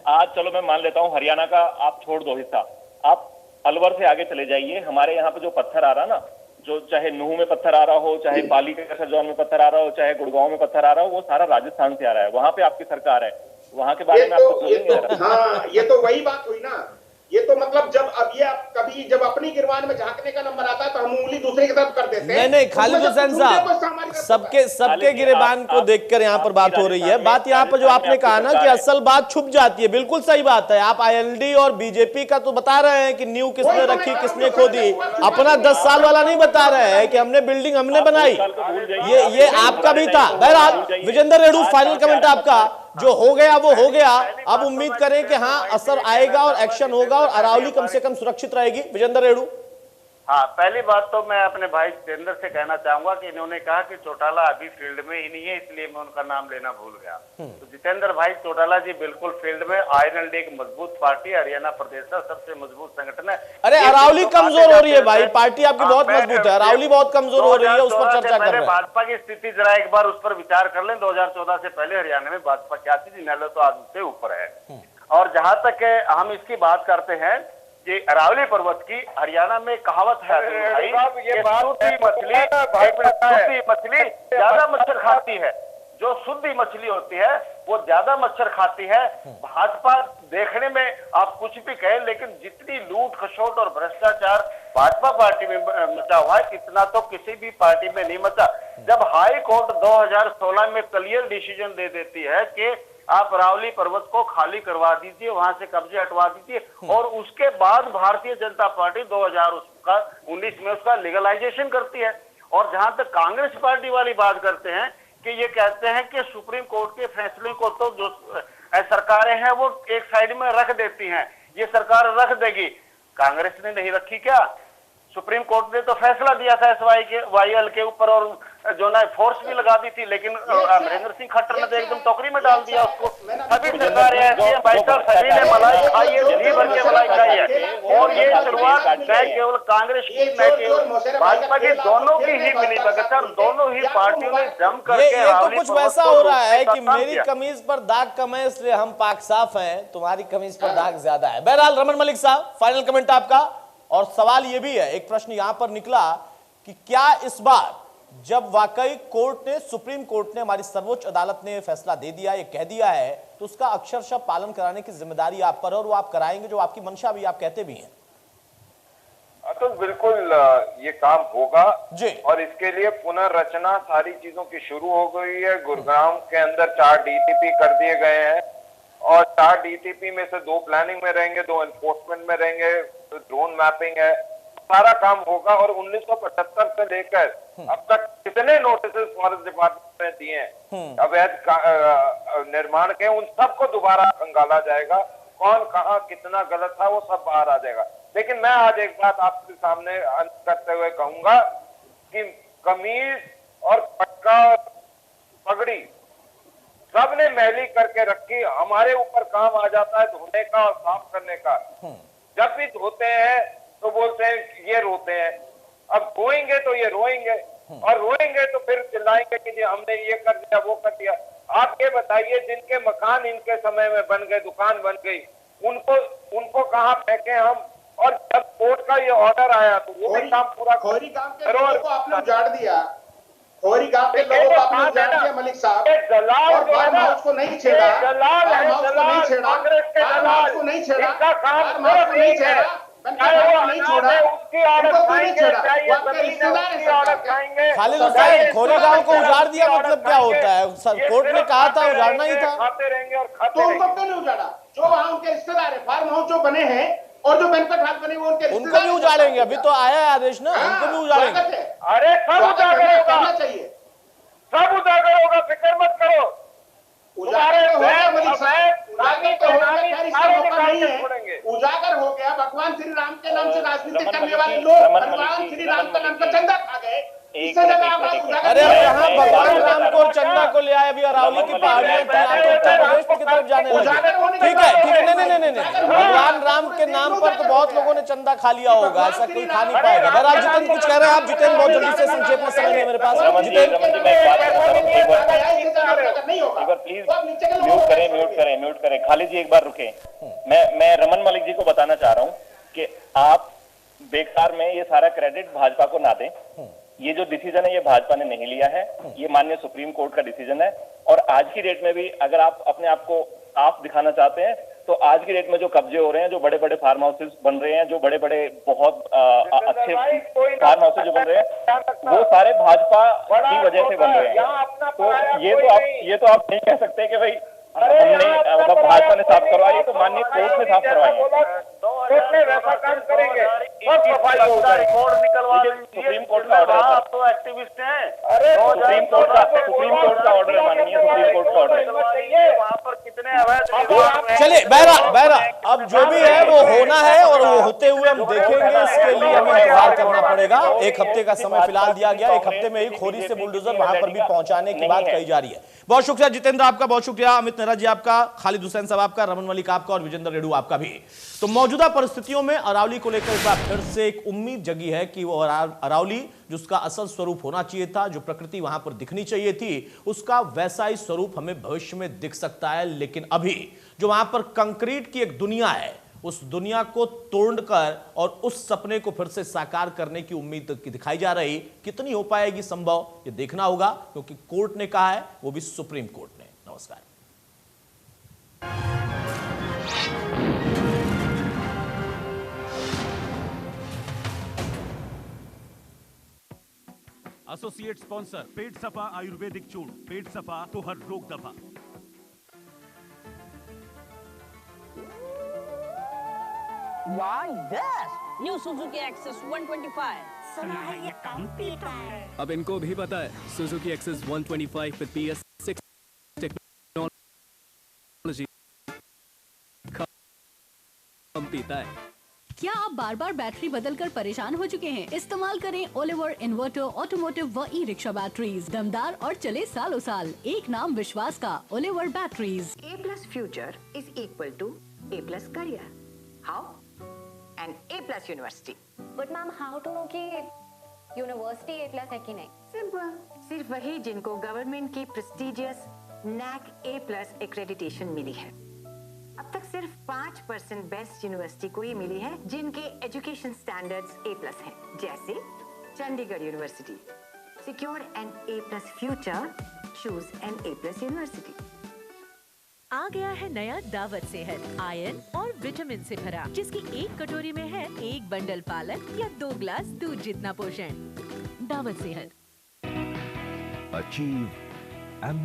[SPEAKER 5] आज चलो मैं मान लेता हूँ हरियाणा का आप छोड़ दो हिस्सा, आप अलवर से आगे चले जाइए, हमारे यहाँ पे जो पत्थर आ रहा ना, जो चाहे नूह में पत्थर आ रहा हो, चाहे पाली के खरजौन में पत्थर आ रहा हो, चाहे गुड़गांव में पत्थर आ रहा हो, वो सारा राजस्थान से आ रहा है। वहां पे आपकी सरकार है, वहां के बारे में आपको
[SPEAKER 9] हाँ, ये तो वही बात हुई ना। ये तो मतलब जब अब ये कभी जब अपनी गिरवान में झांकने का नंबर आता है तो हम उंगली दूसरे की तरफ कर देते हैं।
[SPEAKER 1] नहीं खालिद हुसैन साहब, सबके गिरबान को देखकर यहाँ पर बात हो रही है। बात यहाँ पर जो आपने कहा ना कि असल बात छुप जाती है, बिल्कुल सही बात है। आप आईएलडी और बीजेपी का तो बता रहे हैं कि नींव किसने रखी, किसने खोदी, अपना 10 साल वाला नहीं बता रहे हैं कि हमने बिल्डिंग हमने बनाई। ये आपका भी था। बहरहाल विजेंद्र रेणु, फाइनल कमेंट आपका। जो हो गया वो हो गया, अब उम्मीद करें कि हाँ असर आएगा और एक्शन होगा और अरावली कम से कम सुरक्षित रहेगी। विजेंद्र रेणु।
[SPEAKER 10] हाँ, पहली बात तो मैं अपने भाई जितेंद्र से कहना चाहूंगा कि इन्होंने कहा कि चौटाला अभी फील्ड में ही नहीं है, इसलिए मैं उनका नाम लेना भूल गया। तो जितेंद्र भाई, चौटाला जी बिल्कुल फील्ड में, आयरन एंड एक मजबूत पार्टी, हरियाणा प्रदेश का सबसे मजबूत संगठन है।
[SPEAKER 1] अरे अरावली कमजोर हो रही है भाई, पार्टी आपकी बहुत मजबूत है, अरावली बहुत कमजोर हो रही है, उस पर चर्चा कर रहे हैं।
[SPEAKER 10] भाजपा की स्थिति जरा एक बार उस पर विचार कर लें। 2014 से पहले हरियाणा में भाजपा क्या थी, न्यायालय तो आज उससे ऊपर है। और जहां तक हम इसकी बात करते हैं कि अरावली पर्वत की, हरियाणा में कहावत है मछली ज्यादा मच्छर खाती है, जो शुद्ध मछली होती है वो ज्यादा मच्छर खाती है। भाजपा देखने में आप कुछ भी कहें, लेकिन जितनी लूट खसोट और भ्रष्टाचार भाजपा पार्टी में मचा हुआ है, इतना तो किसी भी पार्टी में नहीं मचा। जब हाई कोर्ट 2016 में क्लियर डिसीजन दे देती है कि आप अरावली पर्वत को खाली करवा दीजिए, वहां से कब्जे हटवा दीजिए, और उसके बाद भारतीय जनता पार्टी 2019 में उसका लीगलाइजेशन करती है। और जहां तक कांग्रेस पार्टी वाली बात करते हैं कि ये कहते हैं कि सुप्रीम कोर्ट के फैसले को तो जो सरकारें हैं वो एक साइड में रख देती हैं, ये सरकार रख देगी। कांग्रेस ने नहीं रखी क्या? सुप्रीम कोर्ट ने तो फैसला दिया था SYL के ऊपर, और जो ना फोर्स भी लगा दी थी, लेकिन अमरिंदर सिंह खट्टर ने तो एकदम टोकरी में डाल दिया उसको। सभी सरकारें ऐसी हैं भाई साहब, सभी ने मलाई खाई है, जी भर के मलाई खाई है। और ये शुरुआत न केवल कांग्रेस की, न केवल भाजपा की, दोनों की ही मिली भगत है, और दोनों ही पार्टियों ने जम करके
[SPEAKER 1] ये तो कुछ वैसा हो रहा है कि मेरी कमीज पर दाग कम है इसलिए हम पाक साफ हैं, तुम्हारी कमीज पर दाग ज्यादा है। बहरहाल रमन मलिक साहब, फाइनल कमेंट आपका। और सवाल ये भी है, एक प्रश्न यहां पर निकला कि क्या इस बार जब वाकई कोर्ट ने, सुप्रीम कोर्ट ने, हमारी सर्वोच्च अदालत ने फैसला दे दिया, ये कह दिया है, तो उसका अक्षरशः पालन कराने की जिम्मेदारी आप पर है, और वो आप कराएंगे, जो आपकी मंशा भी आप कहते भी हैं।
[SPEAKER 7] तो बिल्कुल ये काम होगा
[SPEAKER 1] जी।
[SPEAKER 7] और इसके लिए पुनर्रचना सारी चीजों की शुरू हो गई है। गुरुग्राम के अंदर 4 DTP कर दिए गए हैं, और 4 DTP में से 2 प्लानिंग में रहेंगे, 2 एनफोर्समेंट में रहेंगे, तो ड्रोन मैपिंग है, सारा काम होगा। और 1975 से लेकर अब तक कितने नोटिस फॉरेस्ट डिपार्टमेंट ने दिए हैं अवैध निर्माण के, उन सबको दोबारा खंगाला जाएगा। कौन कहां कितना गलत था वो सब बाहर आ जाएगा। लेकिन मैं आज एक बात आपके सामने अंत करते हुए कहूंगा कि कमीज और पटका पगड़ी सबने मैली करके रखी, हमारे ऊपर काम आ जाता है धोने का और साफ करने का। जब भी धोते हैं तो बोलते हैं ये रोते हैं, अब धोएंगे तो ये रोएंगे, और रोएंगे तो फिर चिल्लाएंगे कि जी हमने ये कर दिया वो कर दिया। आप ये बताइए, जिनके मकान इनके समय में बन गए, दुकान बन गई, उनको कहाँ फेंके हम? और जब कोर्ट का ये ऑर्डर आया तो वो भी काम पूरा,
[SPEAKER 9] खोरी गांव के लोगों को आपने उजाड़ दिया, खोरी गांव के लोगों को आपने उजाड़ दिया मलिक साहब।
[SPEAKER 7] दलाल जो है ना,
[SPEAKER 9] को नहीं छेड़ा,
[SPEAKER 7] दलाल है, दलाल कांग्रेस के दलाल, इनका काम सिर्फ नहीं है, चाहे वो अनाज है उसकी आड़त खाएंगे, चाहे ये जमीन है उसकी आड़त खाएंगे।
[SPEAKER 1] खालिद हुसैन, खोरी गांव को उजाड़ दिया मतलब क्या होता है? कोर्ट ने कहा था उजाड़ना ही था,
[SPEAKER 7] खाते रहेंगे और खाते
[SPEAKER 9] तो उनको क्यों नहीं उजाड़ा? जो वहाँ उनके रिश्तेदार है, फार्म हाउस जो बने हैं और जो बैंक्वेट हॉल बने वो उनके
[SPEAKER 1] उनको भी उजाड़ेंगे। अभी तो आया है आदेश ना, उनको भी उजाड़ेंगे।
[SPEAKER 7] अरे सब उजागर होगा,
[SPEAKER 9] चाहिए,
[SPEAKER 7] सब उजागर होगा, फिक्र मत करो।
[SPEAKER 9] उजागर हो गया मलिक साहब, उजागर तो हो गया, खैर इसका मौका नहीं है। उजागर हो गया, भगवान श्री राम के नाम से राजनीति करने वाले लोग भगवान श्री राम के नाम पर चंदा खा गए।
[SPEAKER 1] अरे यहाँ भगवान राम को और चंदा को ले आए, अभी अरावली की पहाड़ियां उत्तर प्रदेश की तरफ जाने लगे। ठीक है, ठीक है, नहीं, भगवान राम के नाम पर तो बहुत लोगों ने चंदा खा लिया होगा, ऐसा कोई खा नहीं पाएगा। बहरहाल जितेंद्र कुछ कह रहे हैं आप? जितेंद्र बहुत जल्दी से संक्षेप में समय है मेरे पास। जितेंद्र
[SPEAKER 5] प्लीज म्यूट करें। खालिद जी एक बार रुके। मैं रमन मलिक जी को बताना चाह रहा हूँ कि आप बेकार में ये सारा क्रेडिट भाजपा को ना दें। ये जो डिसीजन है ये भाजपा ने नहीं लिया है, ये माननीय सुप्रीम कोर्ट का डिसीजन है। और आज की डेट में भी अगर आप अपने आप को साफ दिखाना चाहते हैं तो आज की डेट में जो कब्जे हो रहे हैं, जो बड़े बड़े फार्म हाउसेस बन रहे हैं, जो बड़े बड़े बहुत अच्छे फार्म हाउसेस जो बन रहे हैं, वो सारे भाजपा की वजह से बन रहे हैं। तो ये तो आप नहीं कह सकते कि भाई हमने मतलब भाजपा ने साफ करवाई, तो माननीय कोर्ट ने साफ करवाई।
[SPEAKER 7] वैसा काम करेंगे,
[SPEAKER 10] रिकॉर्ड निकलवा
[SPEAKER 5] सुप्रीम कोर्ट का ऑर्डर,
[SPEAKER 10] आप तो एक्टिविस्ट हैं।
[SPEAKER 5] सुप्रीम कोर्ट का ऑर्डर है, माननीय सुप्रीम कोर्ट का ऑर्डर है।
[SPEAKER 10] वहाँ पर कितने
[SPEAKER 1] चलिए बहरा अब जो भी है वो होना है और वो होते हुए हम देखेंगे। इसके लिए हमें इंतजार करना पड़ेगा। एक हफ्ते का समय फिलहाल दिया गया। एक हफ्ते में ही खोरी से बुलडोजर वहां पर भी पहुंचाने की बात कही जा रही है। बहुत शुक्रिया जितेंद्र आपका, बहुत शुक्रिया अमित नेहरा जी आपका, खालिद हुसैन साहब आपका, रमन मलिक आपका और विजेंद्र रेड्डू आपका भी। तो मौजूदा परिस्थितियों में अरावली को लेकर एक बार फिर से एक उम्मीद जगी है कि वो अरावली जिसका असल स्वरूप होना चाहिए था, जो प्रकृति वहां पर दिखनी चाहिए थी, उसका वैसा ही स्वरूप हमें भविष्य में दिख सकता है। लेकिन अभी जो वहां पर कंक्रीट की एक दुनिया है, उस दुनिया को तोड़कर और उस सपने को फिर से साकार करने की उम्मीद दिखाई जा रही। कितनी हो पाएगी संभव, ये देखना होगा, क्योंकि कोर्ट ने कहा है, वो भी सुप्रीम कोर्ट ने। नमस्कार।
[SPEAKER 11] एसोसिएट स्पॉन्सर पेट सफा आयुर्वेदिक चूर्ण, पेट सफा तो हर रोग दफा।
[SPEAKER 12] Why this? New Suzuki Access 125.
[SPEAKER 13] सुना है ये कम पीता है।
[SPEAKER 14] अब इनको भी पता है Suzuki Access 125 with PS6 technology कम पीता है।
[SPEAKER 15] क्या आप बार बार बैटरी बदलकर परेशान हो चुके हैं? इस्तेमाल करें ओलिवर इन्वर्टर ऑटोमोटिव व ई रिक्शा बैटरीज, दमदार और चले सालों साल। एक नाम विश्वास का, Oliver batteries.
[SPEAKER 16] A+ future is equal to A+ career. How? And A+ university.
[SPEAKER 17] But ma'am, how to know कि यूनिवर्सिटी A+ है कि नहीं?
[SPEAKER 16] Simple. सिर्फ वही जिनको गवर्नमेंट की प्रेस्टिजियस NAC A+ एक्रेडिटेशन मिली है। अब तक सिर्फ 5% बेस्ट यूनिवर्सिटी को ही मिली है जिनके एजुकेशन स्टैंडर्ड्स A+ हैं, जैसे Chandigarh university. Secure an A+ future, choose an A+ university.
[SPEAKER 18] आ गया है नया डाबर सेहत, आयरन और विटामिन से भरा, जिसकी एक कटोरी में है 1 बंडल पालक या 2 ग्लास दूध जितना पोषण। डाबर सेहत।
[SPEAKER 19] Achieve ambition.